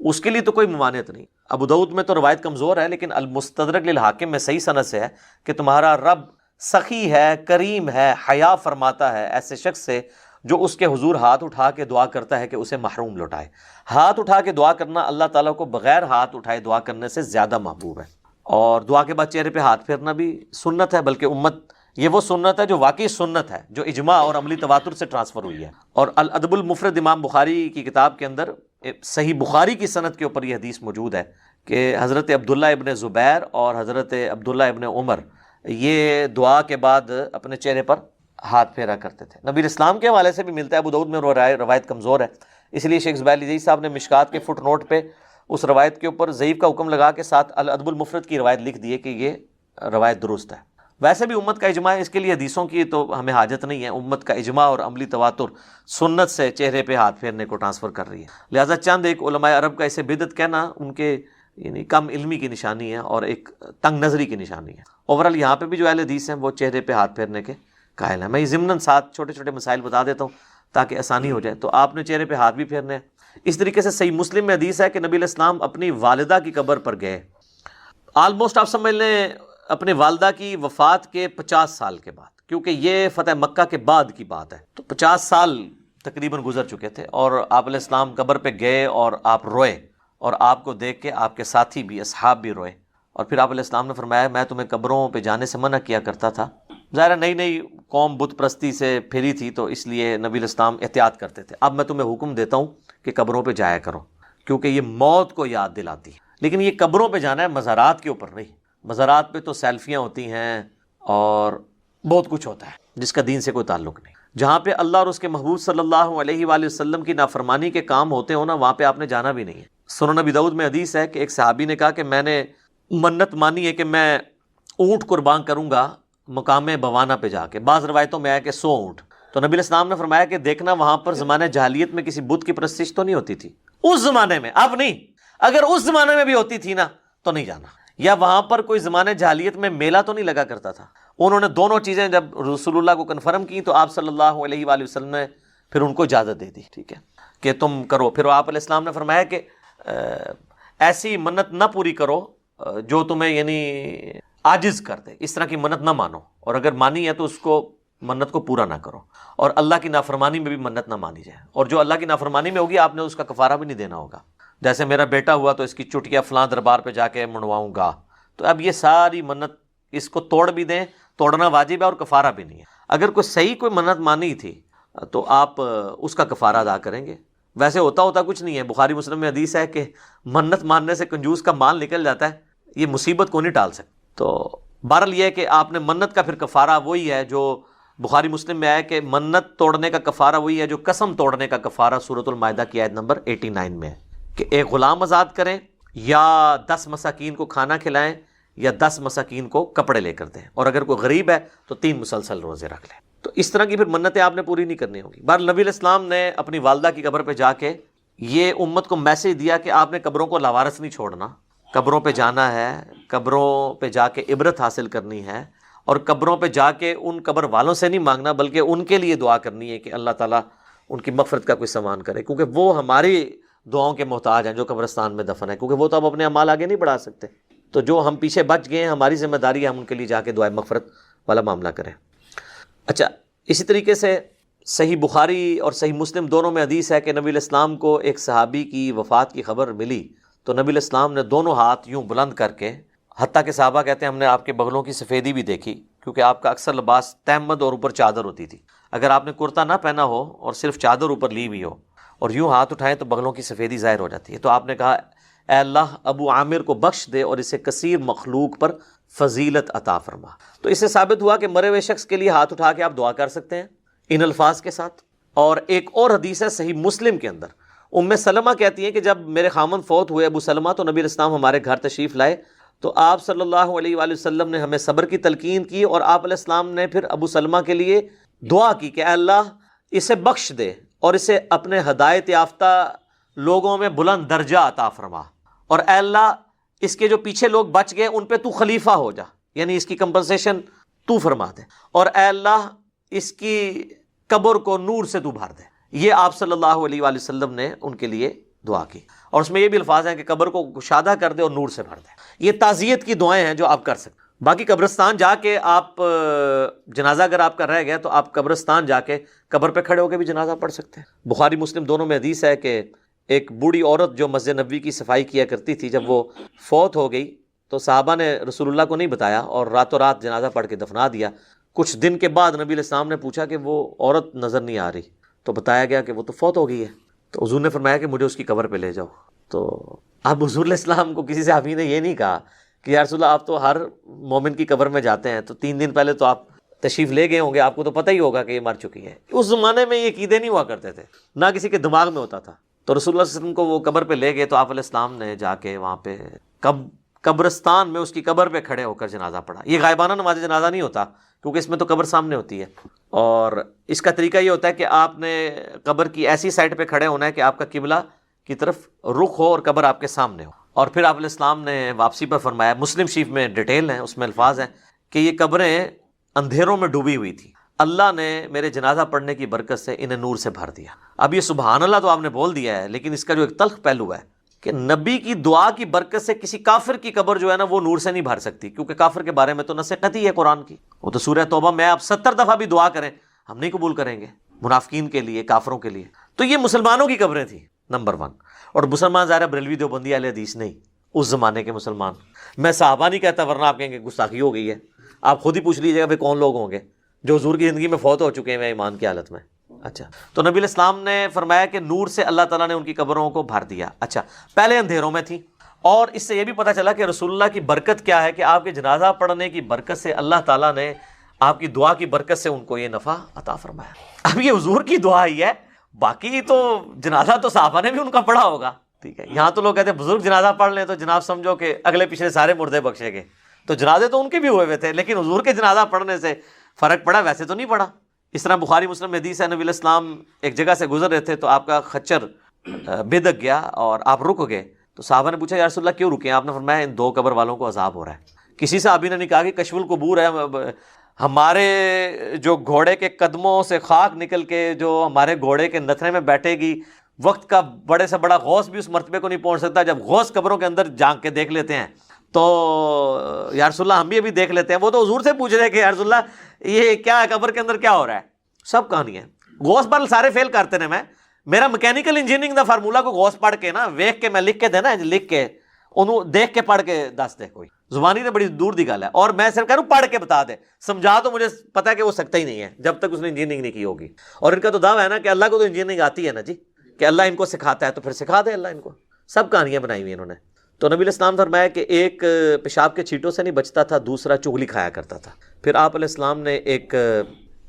اس کے لیے تو کوئی ممانعت نہیں. ابو داؤد میں تو روایت کمزور ہے، لیکن المستدرک للحاکم میں صحیح سند سے ہے کہ تمہارا رب سخی ہے، کریم ہے، حیا فرماتا ہے ایسے شخص سے جو اس کے حضور ہاتھ اٹھا کے دعا کرتا ہے کہ اسے محروم لوٹائے. ہاتھ اٹھا کے دعا کرنا اللہ تعالیٰ کو بغیر ہاتھ اٹھائے دعا کرنے سے زیادہ محبوب ہے. اور دعا کے بعد چہرے پہ ہاتھ پھیرنا بھی سنت ہے، بلکہ امت یہ وہ سنت ہے جو واقعی سنت ہے، جو اجماع اور عملی تواتر سے ٹرانسفر ہوئی ہے. اور الادب المفرد امام بخاری کی کتاب کے اندر صحیح بخاری کی سند کے اوپر یہ حدیث موجود ہے کہ حضرت عبداللہ ابن زبیر اور حضرت عبداللہ ابن عمر یہ دعا کے بعد اپنے چہرے پر ہاتھ پھیرا کرتے تھے. نبی اسلام کے حوالے سے بھی ملتا ہے، ابو داؤد میں روایت کمزور ہے، اس لیے شیخ زبیر علی صاحب نے مشکات کے فٹ نوٹ پہ اس روایت کے اوپر ضعیف کا حکم لگا کے ساتھ الادب المفرد کی روایت لکھ دی ہے کہ یہ روایت درست ہے. ویسے بھی امت کا اجماع ہے، اس کے لیے حدیثوں کی تو ہمیں حاجت نہیں ہے. امت کا اجماع اور عملی تواتر سنت سے چہرے پہ ہاتھ پھیرنے کو ٹرانسفر کر رہی ہے. لہٰذا چند ایک علماء عرب کا اسے بدعت کہنا ان کے یعنی کم علمی کی نشانی ہے اور ایک تنگ نظری کی نشانی ہے. اوورال یہاں پہ بھی جو اہل حدیث ہیں وہ چہرے پہ ہاتھ پھیرنے کے قائل ہیں. میں یہ ضمناً ساتھ چھوٹے چھوٹے مسائل بتا دیتا ہوں تاکہ آسانی ہو جائے. تو آپ نے چہرے پہ ہاتھ بھی پھیرنے ہیں. اس طریقے سے صحیح مسلم میں حدیث ہے کہ نبی علیہ السلام اپنی والدہ کی قبر پر گئے، آلموسٹ آپ سمجھ لیں اپنے والدہ کی وفات کے 50 سال کے بعد، کیونکہ یہ فتح مکہ کے بعد کی بات ہے، تو 50 سال تقریباً گزر چکے تھے. اور آپ علیہ السلام قبر پہ گئے اور آپ روئے، اور آپ کو دیکھ کے آپ کے ساتھی بھی اصحاب بھی روئے. اور پھر آپ علیہ السلام نے فرمایا میں تمہیں قبروں پہ جانے سے منع کیا کرتا تھا. ظاہر نئی نئی قوم بت پرستی سے پھری تھی تو اس لیے نبی علیہ السلام احتیاط کرتے تھے. اب میں تمہیں حکم دیتا ہوں کہ قبروں پہ جایا کرو، کیونکہ یہ موت کو یاد دلاتی ہے. لیکن یہ قبروں پہ جانا ہے، مزارات کے اوپر نہیں. مزارات پہ تو سیلفیاں ہوتی ہیں اور بہت کچھ ہوتا ہے جس کا دین سے کوئی تعلق نہیں. جہاں پہ اللہ اور اس کے محبوب صلی اللہ علیہ وآلہ وسلم کی نافرمانی کے کام ہوتے ہو نا، وہاں پہ آپ نے جانا بھی نہیں ہے. سنن ابی داؤد میں حدیث ہے کہ ایک صحابی نے کہا کہ میں نے منت مانی ہے کہ میں اونٹ قربان کروں گا مقام بوانا پہ جا کے. بعض روایتوں میں آیا کہ 100 اونٹ. تو نبی علیہ السلام نے فرمایا کہ دیکھنا وہاں پر زمانے جاہلیت میں کسی بت کی پرستش تو نہیں ہوتی تھی اس زمانے میں، اب نہیں. اگر اس زمانے میں بھی ہوتی تھی نا تو نہیں جانا. یا وہاں پر کوئی زمانے جاہلیت میں میلہ تو نہیں لگا کرتا تھا. انہوں نے دونوں چیزیں جب رسول اللہ کو کنفرم کی تو آپ صلی اللہ علیہ وآلہ وسلم نے پھر ان کو اجازت دے دی، ٹھیک ہے کہ تم کرو. پھر آپ علیہ السلام نے فرمایا کہ ایسی منت نہ پوری کرو جو تمہیں یعنی عاجز کر دے، اس طرح کی منت نہ مانو، اور اگر مانی ہے تو اس کو منت کو پورا نہ کرو، اور اللہ کی نافرمانی میں بھی منت نہ مانی جائے، اور جو اللہ کی نافرمانی میں ہوگی آپ نے اس کا کفارہ بھی نہیں دینا ہوگا۔ جیسے میرا بیٹا ہوا تو اس کی چٹکیاں فلاں دربار پہ جا کے منڈواؤں گا، تو اب یہ ساری منت اس کو توڑ بھی دیں، توڑنا واجب ہے اور کفارہ بھی نہیں ہے۔ اگر کوئی صحیح کوئی منت مانی تھی تو آپ اس کا کفارہ ادا کریں گے۔ ویسے ہوتا کچھ نہیں ہے، بخاری مسلم میں حدیث ہے کہ منت ماننے سے کنجوس کا مال نکل جاتا ہے، یہ مصیبت کو نہیں ٹال سکتا۔ تو بہرحال یہ ہے کہ آپ نے منت کا پھر کفارہ وہی ہے جو بخاری مسلم میں آیا کہ منت توڑنے کا کفارہ وہی ہے جو قسم توڑنے کا کفارہ سورۃ المائدہ کی آیت نمبر 89 میں ہے، کہ ایک غلام آزاد کریں یا 10 مساکین کو کھانا کھلائیں یا 10 مساکین کو کپڑے لے کر دیں، اور اگر کوئی غریب ہے تو 3 مسلسل روزے رکھ لیں۔ تو اس طرح کی پھر منتیں آپ نے پوری نہیں کرنی ہوگی۔ بہرحال نبی علیہ السلام نے اپنی والدہ کی قبر پہ جا کے یہ امت کو میسج دیا کہ آپ نے قبروں کو لاوارث نہیں چھوڑنا، قبروں پہ جانا ہے، قبروں پہ جا کے عبرت حاصل کرنی ہے، اور قبروں پہ جا کے ان قبر والوں سے نہیں مانگنا بلکہ ان کے لیے دعا کرنی ہے کہ اللہ تعالیٰ ان کی مغفرت کا کوئی سامان کرے، کیونکہ وہ ہماری دعاؤں کے محتاج ہیں جو قبرستان میں دفن ہے، کیونکہ وہ تو اب اپنے اعمال آگے نہیں بڑھا سکتے۔ تو جو ہم پیچھے بچ گئے ہیں ہماری ذمہ داری ہے ہم ان کے لیے جا کے دعائے مغفرت والا معاملہ کریں۔ اچھا، اسی طریقے سے صحیح بخاری اور صحیح مسلم دونوں میں حدیث ہے کہ نبی علیہ السلام کو ایک صحابی کی وفات کی خبر ملی تو نبی علیہ السلام نے دونوں ہاتھ یوں بلند کر کے، حتیٰ کہ صحابہ کہتے ہیں ہم نے آپ کے بغلوں کی سفیدی بھی دیکھی، کیونکہ آپ کا اکثر لباس تہمد اور اوپر چادر ہوتی تھی، اگر آپ نے کرتا نہ پہنا ہو اور صرف چادر اوپر لی ہوئی ہو اور یوں ہاتھ اٹھائیں تو بغلوں کی سفیدی ظاہر ہو جاتی ہے۔ تو آپ نے کہا اے اللہ ابو عامر کو بخش دے اور اسے کثیر مخلوق پر فضیلت عطا فرما۔ تو اس سے ثابت ہوا کہ مرے ہوئے شخص کے لیے ہاتھ اٹھا کے آپ دعا کر سکتے ہیں ان الفاظ کے ساتھ۔ اور ایک اور حدیث ہے صحیح مسلم کے اندر، ام سلمہ کہتی ہیں کہ جب میرے خامن فوت ہوئے ابو سلمہ تو نبی علیہ السلام ہمارے گھر تشریف لائے تو آپ صلی اللہ علیہ وآلہ وسلم نے ہمیں صبر کی تلقین کی، اور آپ علیہ السلام نے پھر ابو سلمہ کے لیے دعا کی کہ اے اللہ اسے بخش دے اور اسے اپنے ہدایت یافتہ لوگوں میں بلند درجہ عطا فرما، اور اے اللہ اس کے جو پیچھے لوگ بچ گئے ان پہ تو خلیفہ ہو جا، یعنی اس کی کمپنسیشن تو فرما دے، اور اے اللہ اس کی قبر کو نور سے تو بھر دے۔ یہ آپ صلی اللہ علیہ وآلہ وسلم نے ان کے لیے دعا کی، اور اس میں یہ بھی الفاظ ہیں کہ قبر کو کشادہ کر دے اور نور سے بھر دے۔ یہ تعزیت کی دعائیں ہیں جو آپ کر سکتے۔ باقی قبرستان جا کے آپ جنازہ اگر آپ کا رہ گیا تو آپ قبرستان جا کے قبر پہ کھڑے ہو کے بھی جنازہ پڑھ سکتے ہیں۔ بخاری مسلم دونوں میں حدیث ہے کہ ایک بوڑھی عورت جو مسجد نبوی کی صفائی کیا کرتی تھی، جب وہ فوت ہو گئی تو صحابہ نے رسول اللہ کو نہیں بتایا اور راتوں رات جنازہ پڑھ کے دفنا دیا۔ کچھ دن کے بعد نبی علیہ السلام نے پوچھا کہ وہ عورت نظر نہیں آ رہی، تو بتایا گیا کہ وہ تو فوت ہو گئی ہے۔ تو حضور نے فرمایا کہ مجھے اس کی قبر پہ لے جاؤ۔ تو اب حضور علیہ السلام کو کسی صحابی نے یہ نہیں کہا کہ یا رسول اللہ آپ تو ہر مومن کی قبر میں جاتے ہیں، تو 3 دن پہلے تو آپ تشریف لے گئے ہوں گے، آپ کو تو پتہ ہی ہوگا کہ یہ مر چکی ہے۔ اس زمانے میں یہ عقیدے نہیں ہوا کرتے تھے، نہ کسی کے دماغ میں ہوتا تھا۔ تو رسول اللہ صلی اللہ علیہ وسلم کو وہ قبر پہ لے گئے تو آپ علیہ السلام نے جا کے وہاں پہ قبرستان میں اس کی قبر پہ کھڑے ہو کر جنازہ پڑھا۔ یہ غائبانہ نماز جنازہ نہیں ہوتا کیونکہ اس میں تو قبر سامنے ہوتی ہے، اور اس کا طریقہ یہ ہوتا ہے کہ آپ نے قبر کی ایسی سائڈ پہ کھڑے ہونا ہے کہ آپ کا قبلہ کی طرف رخ ہو اور قبر آپ کے سامنے ہو۔ اور پھر آپ علیہ السلام نے واپسی پر فرمایا، مسلم شریف میں ڈیٹیل ہیں، اس میں الفاظ ہیں کہ یہ قبریں اندھیروں میں ڈوبی ہوئی تھی، اللہ نے میرے جنازہ پڑھنے کی برکت سے انہیں نور سے بھر دیا۔ اب یہ سبحان اللہ تو آپ نے بول دیا ہے، لیکن اس کا جو ایک تلخ پہلو ہے کہ نبی کی دعا کی برکت سے کسی کافر کی قبر جو ہے نا وہ نور سے نہیں بھر سکتی، کیونکہ کافر کے بارے میں تو نص قطعی ہے قرآن کی، وہ تو سورہ توبہ میں آپ 70 دفعہ بھی دعا کریں ہم نہیں قبول کریں گے، منافقین کے لیے، کافروں کے لیے۔ تو یہ مسلمانوں کی قبریں تھیں نمبر 1، اور مسلمان ظاہر بریلوی دیوبندی اہل حدیث نہیں، اس زمانے کے مسلمان۔ میں صحابہ نہیں کہتا ورنہ آپ کہیں گے گستاخی ہو گئی ہے، آپ خود ہی پوچھ لیجیے گا پھر کون لوگ ہوں گے جو حضور کی زندگی میں فوت ہو چکے ہیں ایمان کی حالت میں۔ اچھا، تو نبی علیہ السلام نے فرمایا کہ نور سے اللہ تعالیٰ نے ان کی قبروں کو بھر دیا۔ اچھا، پہلے اندھیروں میں تھی، اور اس سے یہ بھی پتہ چلا کہ رسول اللہ کی برکت کیا ہے کہ آپ کے جنازہ پڑھنے کی برکت سے اللہ تعالیٰ نے آپ کی دعا کی برکت سے ان کو یہ نفع عطا فرمایا۔ اب یہ حضور کی دعا ہی ہے، باقی تو جنازہ تو صحابہ نے بھی ان کا پڑھا ہوگا، ٹھیک ہے۔ یہاں تو لوگ کہتے ہیں بزرگ جنازہ پڑھ لیں تو جناب سمجھو کہ اگلے پچھلے سارے مردے بخشے گئے، تو جنازے تو ان کے بھی ہوئے ہوئے تھے، لیکن حضور کے جنازہ پڑھنے سے فرق پڑا، ویسے تو نہیں پڑا۔ اس طرح بخاری مسلم میں حدیث ہے، نبی علیہ السلام ایک جگہ سے گزر رہے تھے تو آپ کا خچر بدک گیا اور آپ رک گئے، تو صحابہ نے پوچھا یا رسول اللہ کیوں رکے ہیں؟ آپ نے فرمایا ان 2 قبر والوں کو عذاب ہو رہا ہے۔ کسی صحابی نے نہیں کہا کہ کشف القبور ہے، ہمارے جو گھوڑے کے قدموں سے خاک نکل کے جو ہمارے گھوڑے کے نتھرے میں بیٹھے گی، وقت کا بڑے سے بڑا غوث بھی اس مرتبے کو نہیں پہنچ سکتا۔ جب غوث قبروں کے اندر جھانک کے دیکھ لیتے ہیں تو یا رسول اللہ ہم بھی ابھی دیکھ لیتے ہیں. وہ تو حضور سے پوچھ رہے ہیں کہ یا رسول اللہ یہ کیا ہے, قبر کے اندر کیا ہو رہا ہے. سب کہانی ہے. غوث پڑھ سارے فیل کرتے ہیں. میں میرا میکینیکل انجینئرنگ دا فارمولا کو غوث پڑھ کے نا ویکھ کے میں لکھ کے دینا لکھ کے انہوں دیکھ کے پڑھ کے دس دے. کوئی زبانی تو بڑی دور دی گل ہے, اور میں صرف کہہ رہا ہوں پڑھ کے بتا دے. سمجھا تو مجھے پتا ہے کہ وہ سکتا ہی نہیں ہے جب تک اس نے انجینئرنگ نہیں کی ہوگی. اور ان کا تو دعویٰ ہے نا کہ اللہ کو تو انجینئرنگ آتی ہے نا جی, کہ اللہ ان کو سکھاتا ہے, تو پھر سکھا دے اللہ ان کو. سب کہانیاں بنائی ہوئی انہوں نے. تو نبی علیہ السلام فرمایا کہ ایک پیشاب کے چھینٹوں سے نہیں بچتا تھا, دوسرا چغلی کھایا کرتا تھا. پھر آپ علیہ السلام نے ایک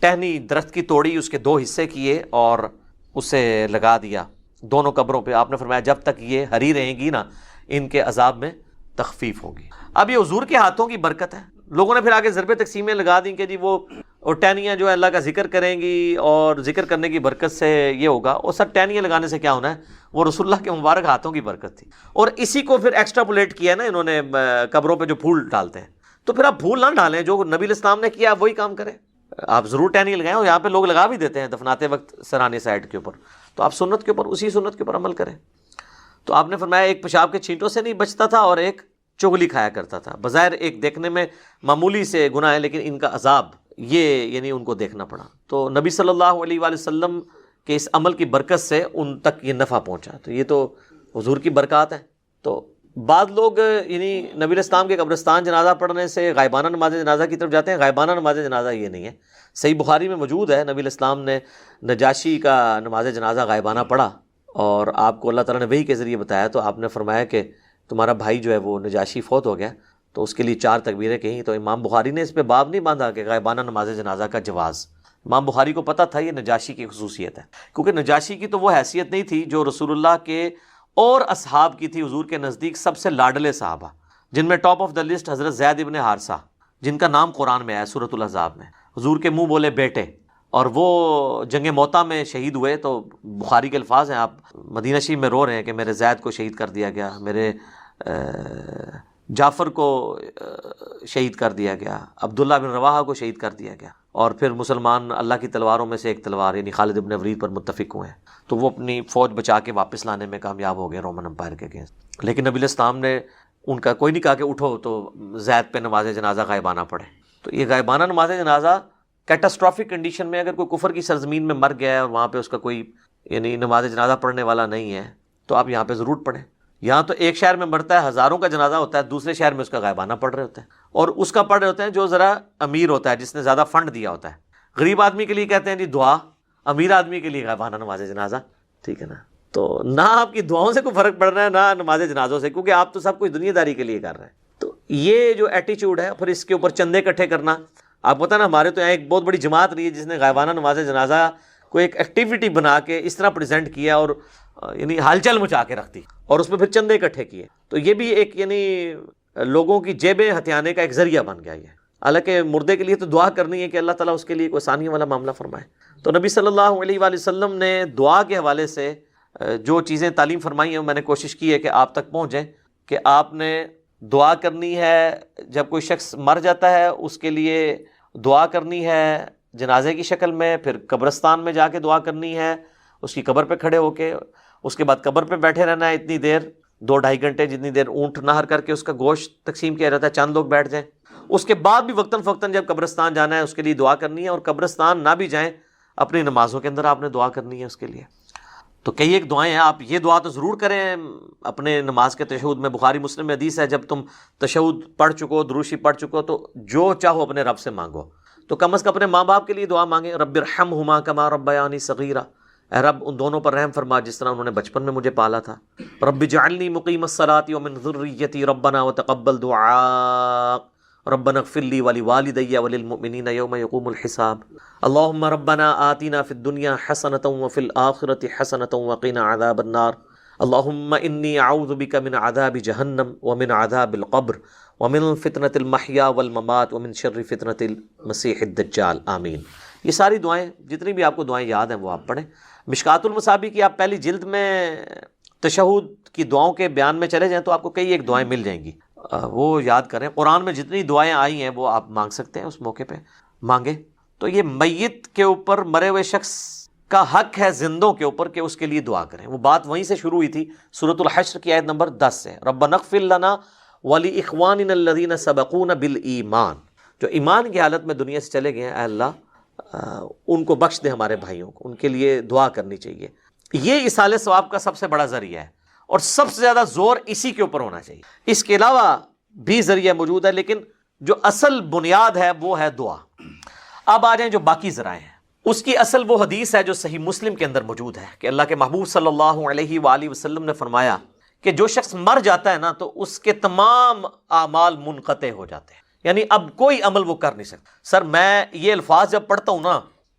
ٹہنی درخت کی توڑی, اس کے 2 حصے کیے اور اسے لگا دیا دونوں قبروں پہ. آپ نے فرمایا جب تک یہ ہری رہیں گی نا ان کے عذاب میں تخفیف ہوگی. اب یہ حضور کے ہاتھوں کی برکت ہے. لوگوں نے پھر آگے ضرب تقسیمیں لگا دیں کہ جی وہ ٹہنیاں جو ہے اللہ کا ذکر کریں گی اور ذکر کرنے کی برکت سے یہ ہوگا. اور سب ٹہنیاں لگانے سے کیا ہونا ہے, وہ رسول اللہ کے مبارک ہاتھوں کی برکت تھی. اور اسی کو پھر ایکسٹراپولیٹ کیا نا انہوں نے قبروں پہ جو پھول ڈالتے ہیں. تو پھر آپ پھول نہ ڈالیں, جو نبی علیہ السلام نے کیا وہی کام کریں. آپ ضرور ٹہنی لگائیں, اور یہاں پہ لوگ لگا بھی دیتے ہیں دفناتے وقت سرانے سائڈ کے اوپر. تو آپ سنت کے اوپر اسی سنت کے اوپر عمل کریں. تو آپ نے فرمایا ایک پیشاب کے چھینٹوں سے نہیں بچتا تھا اور ایک چغلی کھایا کرتا تھا. بظاہر ایک دیکھنے میں معمولی سے گناہ ہے, لیکن ان کا عذاب یہ یعنی ان کو دیکھنا پڑا. تو نبی صلی اللہ علیہ وآلہ وسلم کے اس عمل کی برکت سے ان تک یہ نفع پہنچا. تو یہ تو حضور کی برکات ہیں. تو بعض لوگ یعنی نبی علیہ السلام کے قبرستان جنازہ پڑھنے سے غائبانہ نماز جنازہ کی طرف جاتے ہیں. غائبانہ نماز جنازہ یہ نہیں ہے. صحیح بخاری میں موجود ہے نبی علیہ السلام نے نجاشی کا نماز جنازہ غائبانہ پڑھا, اور آپ کو اللہ تعالیٰ نے وحی کے ذریعے بتایا. تو آپ نے فرمایا کہ تمہارا بھائی جو ہے وہ نجاشی فوت ہو گیا, تو اس کے لیے 4 تکبیریں کہیں. تو امام بخاری نے اس پہ باب نہیں باندھا کہ غائبانہ نماز جنازہ کا جواز. امام بخاری کو پتہ تھا یہ نجاشی کی خصوصیت ہے, کیونکہ نجاشی کی تو وہ حیثیت نہیں تھی جو رسول اللہ کے اور اصحاب کی تھی. حضور کے نزدیک سب سے لاڈلے صحابہ, جن میں ٹاپ آف دا لسٹ حضرت زید ابن حارثہ, جن کا نام قرآن میں آیا سورۃ الاحزاب میں. حضور کے منہ بولے بیٹے, اور وہ جنگ موتا میں شہید ہوئے. تو بخاری کے الفاظ ہیں, آپ مدینہ شریف میں رو رہے ہیں کہ میرے زید کو شہید کر دیا گیا, میرے جعفر کو شہید کر دیا گیا, عبداللہ بن رواحہ کو شہید کر دیا گیا. اور پھر مسلمان اللہ کی تلواروں میں سے ایک تلوار یعنی خالد ابن ولید پر متفق ہوئے ہیں. تو وہ اپنی فوج بچا کے واپس لانے میں کامیاب ہو گئے رومن امپائر کے اگینسٹ. لیکن نبی علیہ السلام نے ان کا کوئی نہیں کہا کہ اٹھو تو زید پہ نماز جنازہ غائبانہ پڑھے. تو یہ غائبانہ نماز جنازہ کیٹاسٹرافک کنڈیشن میں, اگر کوئی کفر کی سرزمین میں مر گیا ہے اور وہاں پہ اس کا کوئی یعنی نماز جنازہ پڑھنے والا نہیں ہے, تو آپ یہاں پہ ضرور پڑھیں. یہاں تو ایک شہر میں مرتا ہے, ہزاروں کا جنازہ ہوتا ہے, دوسرے شہر میں اس کا غائبانہ پڑھ رہے ہوتے ہیں. اور اس کا پڑھ رہے ہوتے ہیں جو ذرا امیر ہوتا ہے, جس نے زیادہ فنڈ دیا ہوتا ہے. غریب آدمی کے لیے کہتے ہیں جی دعا, امیر آدمی کے لیے غائبانہ نماز جنازہ. ٹھیک ہے نا. تو نہ آپ کی دعاؤں سے کوئی فرق پڑ رہا ہے نہ نماز جنازوں سے, کیونکہ آپ تو سب کچھ دنیا داری کے لیے کر رہے ہیں. تو یہ جو ایٹیچیوڈ ہے, پھر اس کے اوپر چندے اکٹھے کرنا. آپ پتہ نا ہمارے تو یہاں ایک بہت بڑی جماعت رہی ہے جس نے غائبانہ نماز جنازہ کو ایک ایکٹیویٹی بنا کے اس طرح پریزنٹ کیا اور یعنی ہلچل مچا کے رکھ دی, اور اس میں پھر چندے اکٹھے کیے. تو یہ بھی ایک یعنی لوگوں کی جیبیں ہتھیانے کا ایک ذریعہ بن گیا یہ. حالانکہ مردے کے لیے تو دعا کرنی ہے کہ اللہ تعالیٰ اس کے لیے کوئی آسانی والا معاملہ فرمائے. تو نبی صلی اللہ علیہ وآلہ وسلم نے دعا کے حوالے سے جو چیزیں تعلیم فرمائی ہیں, میں نے کوشش کی ہے کہ آپ تک پہنچیں. کہ آپ نے دعا کرنی ہے جب کوئی شخص مر جاتا ہے, اس کے لیے دعا کرنی ہے جنازے کی شکل میں, پھر قبرستان میں جا کے دعا کرنی ہے اس کی قبر پہ کھڑے ہو کے, اس کے بعد قبر پہ بیٹھے رہنا ہے اتنی دیر 2-2.5 گھنٹے, جتنی دیر اونٹ نہر کر کے اس کا گوشت تقسیم کیا جاتا ہے, چند لوگ بیٹھ جائیں. اس کے بعد بھی وقتاً فوقتاً جب قبرستان جانا ہے اس کے لیے دعا کرنی ہے, اور قبرستان نہ بھی جائیں اپنی نمازوں کے اندر آپ نے دعا کرنی ہے اس کے لیے. تو کئی ایک دعائیں ہیں, آپ یہ دعا تو ضرور کریں اپنے نماز کے تشہد میں. بخاری مسلم میں حدیث ہے, جب تم تشہد پڑھ چکو, دروشی پڑھ چکو, تو جو چاہو اپنے رب سے مانگو. تو کم از کم اپنے ماں باپ کے لیے دعا مانگیں, رب ارحمہما کما ربیانی صغیرا, اے رب ان دونوں پر رحم فرما جس طرح انہوں نے بچپن میں مجھے پالا تھا. رب اجعلنی مقیم الصلاۃ ومن ذریتی ربنا وتقبل دعاء, ربنا اغفر لی ولوالدی وللمؤمنین یوم یقوم الحساب. اللہم ربنا آتنا فی الدنیا حسنۃ وفی الآخرۃ حسنۃ وقنا عذاب النار. اللہم انی اعوذ بک من عذاب جہنم ومن عذاب القبر ومن فتنة المحیا والممات ومن شر فتنة المسیح الدجال. آمین. یہ ساری دعائیں جتنی بھی آپ کو دعائیں یاد ہیں وہ آپ پڑھیں. مشکات المصابیح کی آپ پہلی جلد میں تشہد کی دعاؤں کے بیان میں چلے جائیں تو آپ کو کئی ایک دعائیں مل جائیں گی, وہ یاد کریں. قرآن میں جتنی دعائیں آئی ہیں وہ آپ مانگ سکتے ہیں, اس موقع پہ مانگیں. تو یہ میت کے اوپر, مرے ہوئے شخص کا حق ہے زندوں کے اوپر کہ اس کے لیے دعا کریں. وہ بات وہیں سے شروع ہوئی تھی سورۃ الحشر کی آیت نمبر 10 سے, ربنا اغفر لنا وَلِإِخْوَانِنَا الَّذِينَ سَبَقُونَ بِالْإِيمَانِ، جو ایمان کی حالت میں دنیا سے چلے گئے ہیں، اے اللہ ان کو بخش دے، ہمارے بھائیوں کو، ان کے لیے دعا کرنی چاہیے۔ یہ ایصال ثواب کا سب سے بڑا ذریعہ ہے، اور سب سے زیادہ زور اسی کے اوپر ہونا چاہیے۔ اس کے علاوہ بھی ذریعہ موجود ہے، لیکن جو اصل بنیاد ہے وہ ہے دعا۔ اب آ جائیں جو باقی ذرائع ہیں، اس کی اصل وہ حدیث ہے جو صحیح مسلم کے اندر موجود ہے کہ اللہ کے محبوب صلی اللہ علیہ وآلہ وسلم نے فرمایا کہ جو شخص مر جاتا ہے نا تو اس کے تمام اعمال منقطع ہو جاتے ہیں، یعنی اب کوئی عمل وہ کر نہیں سکتا۔ سر میں یہ الفاظ جب پڑھتا ہوں نا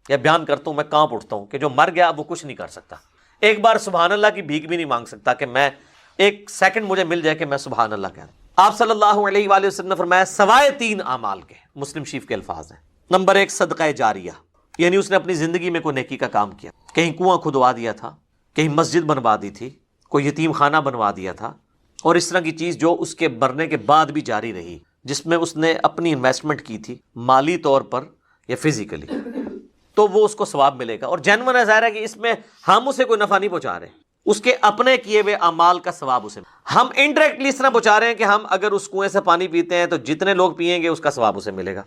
یا بیان کرتا ہوں، میں کانپ اٹھتا ہوں کہ جو مر گیا اب وہ کچھ نہیں کر سکتا۔ ایک بار سبحان اللہ کی بھیک بھی نہیں مانگ سکتا کہ میں ایک سیکنڈ مجھے مل جائے کہ میں سبحان اللہ کہہ دوں۔ آپ صلی اللہ علیہ وآلہ وسلم نے فرمایا سوائے 3 اعمال کے، مسلم شریف کے الفاظ ہیں۔ نمبر 1 صدقہ جاریہ، یعنی اس نے اپنی زندگی میں کوئی نیکی کا کام کیا، کہیں کنواں کھدوا دیا تھا، کہیں مسجد بنوا دی تھی، کوئی یتیم خانہ بنوا دیا تھا، اور اس طرح کی چیز جو اس کے مرنے کے بعد بھی جاری رہی، جس میں اس نے اپنی انویسٹمنٹ کی تھی مالی طور پر یا فزیکلی، تو وہ اس کو ثواب ملے گا۔ اور جینون ہے، ظاہر ہے کہ اس میں ہم اسے کوئی نفع نہیں پہنچا رہے، اس کے اپنے کیے ہوئے اعمال کا ثواب اسے، ہم انڈائریکٹلی اس طرح پہنچا رہے ہیں کہ ہم اگر اس کنویں سے پانی پیتے ہیں تو جتنے لوگ پئیں گے اس کا ثواب اسے ملے گا۔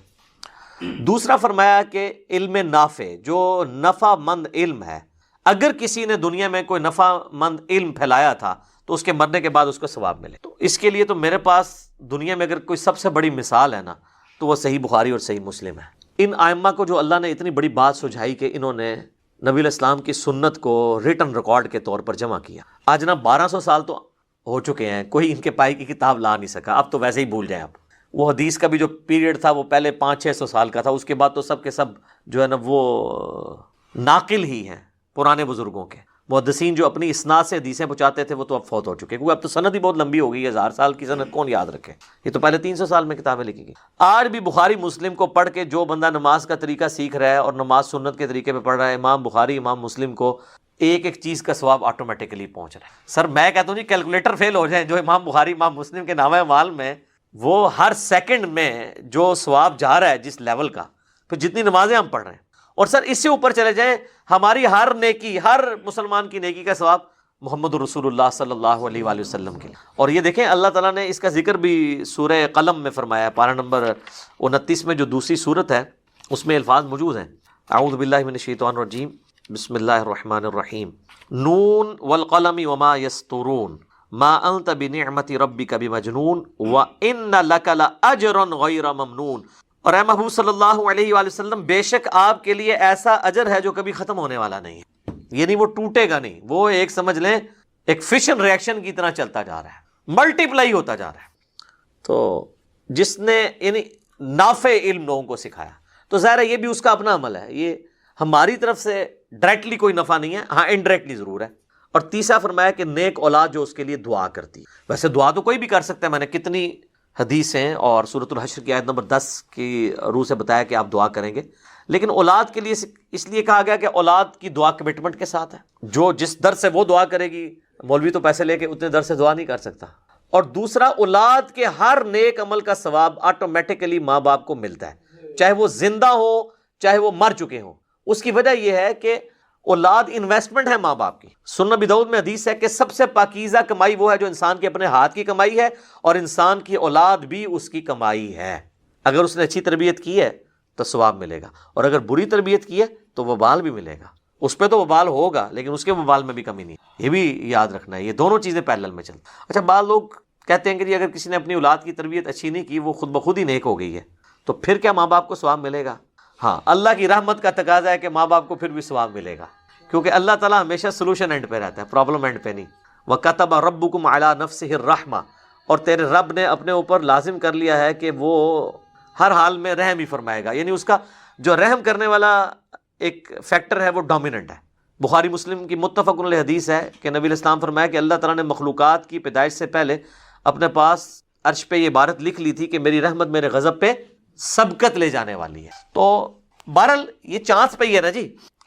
دوسرا فرمایا کہ علم نافع، جو نفع مند علم ہے، اگر کسی نے دنیا میں کوئی نفع مند علم پھیلایا تھا تو اس کے مرنے کے بعد اس کو ثواب ملے۔ تو اس کے لیے تو میرے پاس دنیا میں اگر کوئی سب سے بڑی مثال ہے نا تو وہ صحیح بخاری اور صحیح مسلم ہے۔ ان ائمہ کو جو اللہ نے اتنی بڑی بات سجھائی کہ انہوں نے نبی علیہ السلام کی سنت کو ریٹن ریکارڈ کے طور پر جمع کیا۔ آج نا 1200 سال تو ہو چکے ہیں، کوئی ان کے پائی کی کتاب لا نہیں سکا، اب تو ویسے ہی بھول جائیں آپ۔ وہ حدیث کا بھی جو پیریڈ تھا وہ پہلے 500-600 سال کا تھا، اس کے بعد تو سب کے سب جو ہے نا وہ ناقل ہی ہیں پرانے بزرگوں کے۔ محدثین جو اپنی اسناد سے حدیثیں پہنچاتے تھے وہ تو اب فوت ہو چکے، کیونکہ اب تو سند ہی بہت لمبی ہو گئی ہے، 1000 سال کی سند کون یاد رکھے، یہ تو پہلے 300 سال میں کتابیں لکھی گئی۔ آج بھی بخاری مسلم کو پڑھ کے جو بندہ نماز کا طریقہ سیکھ رہا ہے اور نماز سنت کے طریقے پہ پڑھ رہا ہے، امام بخاری امام مسلم کو ایک ایک چیز کا ثواب آٹومیٹکلی پہنچ رہا ہے۔ سر میں کہتا ہوں جی کیلکولیٹر فیل ہو جائیں جو امام بخاری امام مسلم کے نامہ اعمال میں وہ ہر سیکنڈ میں جو ثواب جا رہا ہے جس لیول کا، پھر جتنی نمازیں ہم پڑھ رہے ہیں، اور سر اس سے اوپر چلے جائیں، ہماری ہر نیکی، ہر مسلمان کی نیکی کا ثواب محمد رسول اللہ صلی اللہ علیہ وآلہ وسلم کے۔ اور یہ دیکھیں اللہ تعالیٰ نے اس کا ذکر بھی سورہ قلم میں فرمایا ہے، پارہ نمبر 29 میں جو دوسری صورت ہے اس میں الفاظ موجود ہیں۔ اعوذ باللہ من الشیطان الرجیم، بسم اللہ الرحمن الرحیم، نون والقلم وما یسطرون ما انت بنعمت ربک بمجنون وان لک لاجرا غیر ممنون۔ اور اے محبوب صلی اللہ علیہ وآلہ وسلم، بے شک آپ کے لیے ایسا اجر ہے جو کبھی ختم ہونے والا نہیں ہے، یعنی وہ ٹوٹے گا نہیں، وہ ایک سمجھ لیں ایک فشن ریاکشن کی طرح چلتا جا رہا ہے، ملٹی پلائی ہوتا جا رہا ہے۔ تو جس نے یعنی نافع علم لوگوں کو سکھایا، تو ظاہر ہے یہ بھی اس کا اپنا عمل ہے، یہ ہماری طرف سے ڈائریکٹلی کوئی نفع نہیں ہے، ہاں انڈائریکٹلی ضرور ہے۔ اور تیسرا فرمایا کہ نیک اولاد جو اس کے لیے دعا کرتی ہے۔ ویسے دعا تو کوئی بھی کر سکتا ہے، میں نے کتنی حدیثیں اور سورۃ الحشر کی آیت نمبر 10 کی روح سے بتایا کہ آپ دعا کریں گے، لیکن اولاد کے لیے اس لیے کہا گیا کہ اولاد کی دعا کمٹمنٹ کے ساتھ ہے، جو جس در سے وہ دعا کرے گی، مولوی تو پیسے لے کے اتنے در سے دعا نہیں کر سکتا۔ اور دوسرا، اولاد کے ہر نیک عمل کا ثواب آٹومیٹکلی ماں باپ کو ملتا ہے، چاہے وہ زندہ ہو چاہے وہ مر چکے ہوں۔ اس کی وجہ یہ ہے کہ اولاد انویسٹمنٹ ہے ماں باپ کی۔ سنن ابی داؤد میں حدیث ہے کہ سب سے پاکیزہ کمائی وہ ہے جو انسان کے اپنے ہاتھ کی کمائی ہے، اور انسان کی اولاد بھی اس کی کمائی ہے۔ اگر اس نے اچھی تربیت کی ہے تو ثواب ملے گا، اور اگر بری تربیت کی ہے تو وبال بھی ملے گا۔ اس پہ تو وبال ہوگا لیکن اس کے وبال میں بھی کمی نہیں، یہ بھی یاد رکھنا ہے، یہ دونوں چیزیں پیرلل میں چلتی۔ اچھا، بعض لوگ کہتے ہیں کہ جی اگر کسی نے اپنی اولاد کی تربیت اچھی نہیں کی، وہ خود بخود ہی نیک ہو گئی ہے، تو پھر کیا ماں باپ کو ثواب ملے گا؟ ہاں، اللہ کی رحمت کا تقاضا ہے کہ ماں باپ کو پھر بھی ثواب ملے گا، کیونکہ اللہ تعالیٰ ہمیشہ سلوشن اینڈ پہ رہتا ہے، پرابلم اینڈ پہ نہیں۔ وَكَتَبَ رَبُّكُمْ عَلَىٰ نَفْسِهِ الرَّحْمَةَ، اور تیرے رب نے اپنے اوپر لازم کر لیا ہے کہ وہ ہر حال میں رحم ہی فرمائے گا، یعنی اس کا جو رحم کرنے والا ایک فیکٹر ہے وہ ڈومیننٹ ہے۔ بخاری مسلم کی متفق علیہ حدیث ہے کہ نبی علیہ السلام فرمایا کہ اللہ تعالیٰ نے مخلوقات کی پیدائش سے پہلے اپنے پاس عرش پہ یہ عبارت لکھ لی تھی کہ میری رحمت میرے غضب پہ سبقت لے جانے والی ہے۔ تو بہرحال یہ چانس پہ ہی ہے نا جی،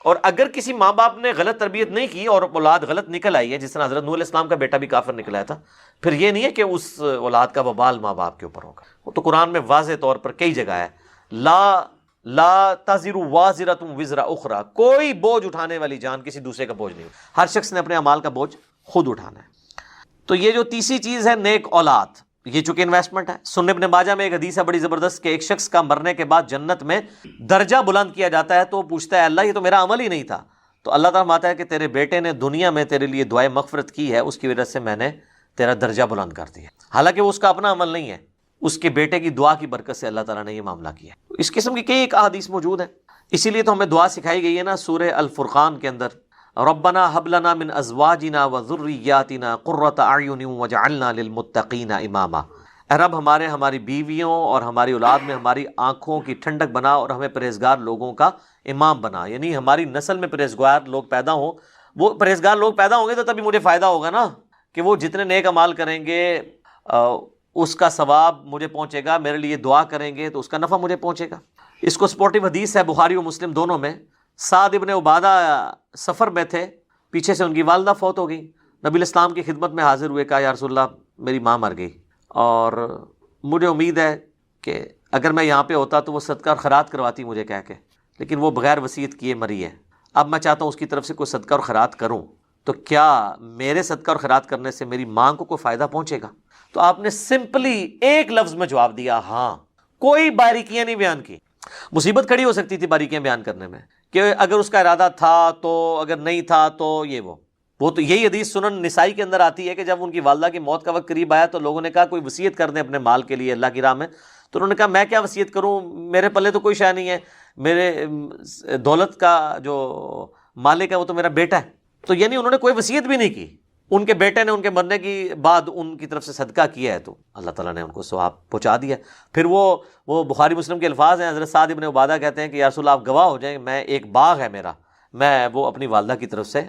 اور اگر کسی ماں باپ نے غلط تربیت نہیں کی اور اولاد غلط نکل آئی ہے، جس طرح حضرت نوح علیہ السلام کا بیٹا بھی کافر نکل آیا تھا، پھر یہ نہیں ہے کہ اس اولاد کا وبال ماں باپ کے اوپر ہوگا۔ وہ تو قرآن میں واضح طور پر کئی جگہ ہے، لا تزر وازرۃ وزر اخرى، کوئی بوجھ اٹھانے والی جان کسی دوسرے کا بوجھ نہیں، ہر شخص نے اپنے اعمال کا بوجھ خود اٹھانا ہے۔ تو یہ جو تیسری چیز ہے نیک اولاد، یہ چونکہ انویسٹمنٹ ہے۔ سنن ابن ماجہ میں ایک حدیث ہے بڑی زبردست کہ ایک شخص کا مرنے کے بعد جنت میں درجہ بلند کیا جاتا ہے، تو وہ پوچھتا ہے اللہ یہ تو میرا عمل ہی نہیں تھا، تو اللہ تعالیٰ فرماتا ہے کہ تیرے بیٹے نے دنیا میں تیرے لیے دعائے مغفرت کی ہے، اس کی وجہ سے میں نے تیرا درجہ بلند کر دیا، حالانکہ وہ اس کا اپنا عمل نہیں ہے، اس کے بیٹے کی دعا کی برکت سے اللہ تعالیٰ نے یہ معاملہ کیا۔ اس قسم کی کئی ایک احادیث موجود ہیں، اسی لیے تو ہمیں دعا سکھائی گئی ہے نا سورہ الفرقان کے اندر، ربنا هب لنا من ازواجنا وذریاتنا قرۃ اعین واجعلنا للمتقین اماما، اے رب ہماری بیویوں اور ہماری اولاد میں ہماری آنکھوں کی ٹھنڈک بنا اور ہمیں پرہیزگار لوگوں کا امام بنا، یعنی ہماری نسل میں پرہیزگار لوگ پیدا ہوں، وہ پرہیزگار لوگ پیدا ہوں گے تو تبھی مجھے فائدہ ہوگا نا، کہ وہ جتنے نیک اعمال کریں گے اس کا ثواب مجھے پہنچے گا، میرے لیے دعا کریں گے تو اس کا نفع مجھے پہنچے گا۔ اس کو سپورٹیو حدیث ہے بخاری و مسلم دونوں میں، سعد ابن عبادہ سفر میں تھے، پیچھے سے ان کی والدہ فوت ہو گئی، نبی الاسلام کی خدمت میں حاضر ہوئے، کہا یا رسول اللہ میری ماں مر گئی اور مجھے امید ہے کہ اگر میں یہاں پہ ہوتا تو وہ صدقہ اور خیرات کرواتی مجھے کہہ کے، لیکن وہ بغیر وصیت کیے مری ہے، اب میں چاہتا ہوں اس کی طرف سے کوئی صدقہ اور خیرات کروں، تو کیا میرے صدقہ اور خیرات کرنے سے میری ماں کو کوئی فائدہ پہنچے گا؟ تو آپ نے سمپلی ایک لفظ میں جواب دیا ہاں، کوئی باریکیاں نہیں بیان کی۔ مصیبت کھڑی ہو سکتی تھی باریکیاں بیان کرنے میں، کہ اگر اس کا ارادہ تھا تو، اگر نہیں تھا تو یہ وہ تو یہی حدیث سنن نسائی کے اندر آتی ہے کہ جب ان کی والدہ کی موت کا وقت قریب آیا تو لوگوں نے کہا کوئی وصیت کر دیں اپنے مال کے لیے اللہ کی راہ میں، تو انہوں نے کہا میں کیا وصیت کروں، میرے پلے تو کوئی شے نہیں ہے، میرے دولت کا جو مالک ہے وہ تو میرا بیٹا ہے، تو یعنی انہوں نے کوئی وصیت بھی نہیں کی، ان کے بیٹے نے ان کے مرنے کی بعد ان کی طرف سے صدقہ کیا ہے تو اللہ تعالیٰ نے ان کو ثواب پہنچا دیا۔ پھر وہ بخاری مسلم کے الفاظ ہیں، حضرت سعد ابن عبادہ کہتے ہیں کہ یا رسول اللہ آپ گواہ ہو جائیں، میں ایک باغ ہے میرا، میں وہ اپنی والدہ کی طرف سے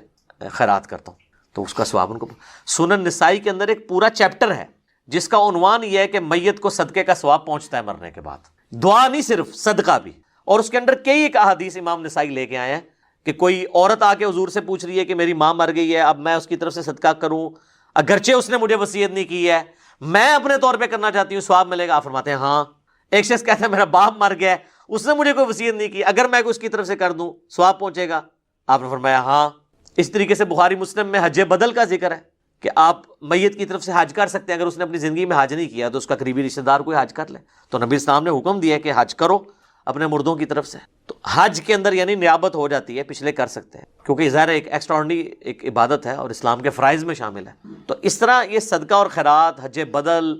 خیرات کرتا ہوں، تو اس کا ثواب ان کو۔ سنن نسائی کے اندر ایک پورا چیپٹر ہے جس کا عنوان یہ ہے کہ میت کو صدقے کا ثواب پہنچتا ہے مرنے کے بعد، دعا نہیں صرف صدقہ بھی، اور اس کے اندر کئی ایک احادیث امام نسائی لے کے آئے ہیں کہ کوئی عورت آ کے حضور سے پوچھ رہی ہے کہ میری ماں مر گئی ہے، اب میں اس کی طرف سے صدقہ کروں اگرچہ اس نے مجھے وصیت نہیں کی ہے، میں اپنے طور پہ کرنا چاہتی ہوں، ثواب ملے گا؟ آپ فرماتے ہیں ہاں۔ ایک شخص کہتا ہے میرا باپ مر گیا ہے، اس نے مجھے کوئی وصیت نہیں کی، اگر میں اس کی طرف سے کر دوں ثواب پہنچے گا؟ آپ نے فرمایا ہاں۔ اس طریقے سے بخاری مسلم میں حج بدل کا ذکر ہے کہ آپ میت کی طرف سے حج کر سکتے ہیں، اگر اس نے اپنی زندگی میں حج نہیں کیا تو اس کا قریبی رشتہ دار کوئی حج کر لے، تو نبی اسلام نے حکم دیا کہ حج کرو اپنے مردوں کی طرف سے، تو حج کے اندر یعنی نیابت ہو جاتی ہے، پچھلے کر سکتے ہیں کیونکہ ظاہر ایک ایکسٹراڈنری ایک عبادت ہے اور اسلام کے فرائض میں شامل ہے۔ تو اس طرح یہ صدقہ اور خیرات، حج بدل،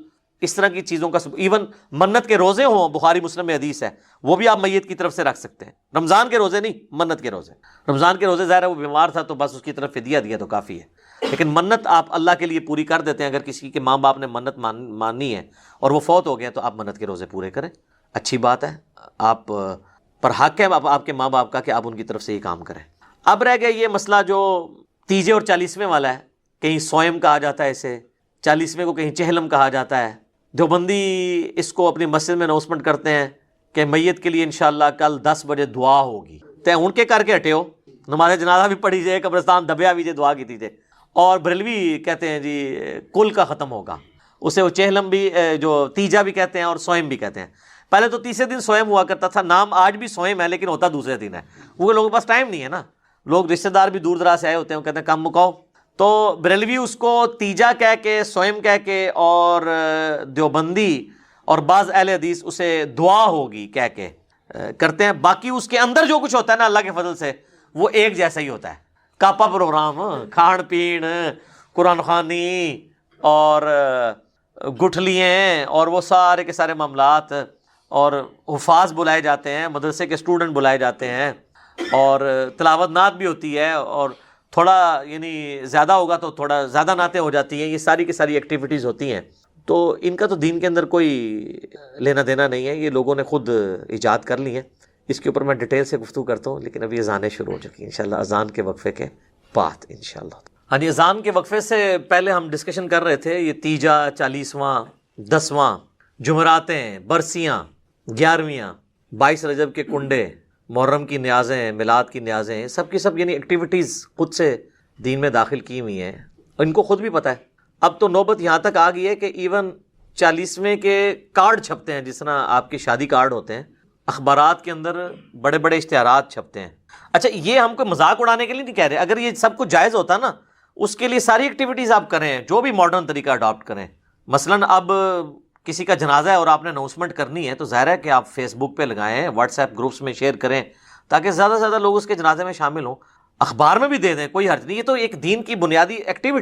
اس طرح کی چیزوں کا ایون منت کے روزے ہوں، بخاری مسلم میں حدیث ہے، وہ بھی آپ میت کی طرف سے رکھ سکتے ہیں، رمضان کے روزے نہیں، منت کے روزے۔ رمضان کے روزے ظاہر ہے وہ بیمار تھا تو بس اس کی طرف فدیہ دیا تو کافی ہے، لیکن منت آپ اللہ کے لیے پوری کر دیتے ہیں، اگر کسی کے ماں باپ نے منت ماننی ہے اور وہ فوت ہو گئے تو آپ منت کے روزے پورے کریں، اچھی بات ہے، آپ پر حق ہے آپ کے ماں باپ کا کہ آپ ان کی طرف سے یہ کام کریں۔ اب رہ گیا یہ مسئلہ جو تیجے اور چالیسویں والا ہے، کہیں سوئم کہا جاتا ہے اسے، چالیسویں کو کہیں چہلم کہا جاتا ہے۔ دیوبندی اس کو اپنی مسجد میں اناؤنسمنٹ کرتے ہیں کہ میت کے لیے انشاءاللہ کل 10 بجے دعا ہوگی، تے ان کے کر کے ہٹے ہو، نماز جنازہ بھی پڑھی جائے، قبرستان دبیا بھی جائے، دعا کی تھی جائے۔ اور بریلوی کہتے ہیں جی کل کا ختم ہوگا، اسے وہ چہلم بھی جو تیجا بھی کہتے ہیں اور سوئم بھی کہتے ہیں۔ پہلے تو تیسرے دن سوئم ہوا کرتا تھا، نام آج بھی سوئم ہے لیکن ہوتا دوسرے دن ہے، وہ لوگوں کے پاس ٹائم نہیں ہے نا، لوگ رشتہ دار بھی دور دراز سے آئے ہوتے ہیں، وہ کہتے ہیں کم مکاؤ، تو بریلوی اس کو تیجا کہہ کے، سوئم کہہ کے، اور دیوبندی اور بعض اہل حدیث اسے دعا ہوگی کہہ کے کرتے ہیں۔ باقی اس کے اندر جو کچھ ہوتا ہے نا اللہ کے فضل سے وہ ایک جیسا ہی ہوتا ہے، کاپا پروگرام، کھان پین، قرآن خوانی اور گٹھلیاں اور وہ سارے کے سارے معاملات، اور حفاظ بلائے جاتے ہیں، مدرسے کے اسٹوڈنٹ بلائے جاتے ہیں، اور تلاوت نعت بھی ہوتی ہے، اور تھوڑا یعنی زیادہ ہوگا تو تھوڑا زیادہ نعتیں ہو جاتی ہیں، یہ ساری کی ساری ایکٹیویٹیز ہوتی ہیں، تو ان کا تو دین کے اندر کوئی لینا دینا نہیں ہے، یہ لوگوں نے خود ایجاد کر لی ہیں۔ اس کے اوپر میں ڈیٹیل سے گفتگو کرتا ہوں، لیکن ابھی اذانیں شروع ہو چکی ہیں، انشاءاللہ اذان کے وقفے کے بعد انشاءاللہ۔ ہاں جی، اذان کے وقفے سے پہلے ہم ڈسکشن کر رہے تھے یہ تیجا، 40واں، 10واں، جمعراتیں، برسیاں، 11ویاں، 22 رجب کے کنڈے، محرم کی نیازیں، میلاد کی نیازیں، سب کی سب یعنی ایکٹیویٹیز خود سے دین میں داخل کی ہوئی ہیں، اور ان کو خود بھی پتہ ہے۔ اب تو نوبت یہاں تک آ گئی ہے کہ ایون 40ویں کے کارڈ چھپتے ہیں، جس طرح آپ کے شادی کارڈ ہوتے ہیں، اخبارات کے اندر بڑے بڑے اشتہارات چھپتے ہیں۔ اچھا، یہ ہم کو مذاق اڑانے کے لیے نہیں کہہ رہے، اگر یہ سب کچھ جائز ہوتا نا، اس کے لیے ساری ایکٹیویٹیز آپ کریں، جو بھی ماڈرن طریقہ اڈاپٹ کریں، مثلاً اب کسی کا جنازہ ہے اور آپ نے اناؤنسمنٹ کرنی ہے تو ظاہر ہے کہ آپ فیس بک پہ لگائیں، واٹس ایپ گروپس میں شیئر کریں تاکہ زیادہ سے زیادہ لوگ اس کے جنازے میں شامل ہوں، اخبار میں بھی دے دیں، کوئی حرج نہیں، یہ تو ایک دین کی بنیادی ایکٹیویٹی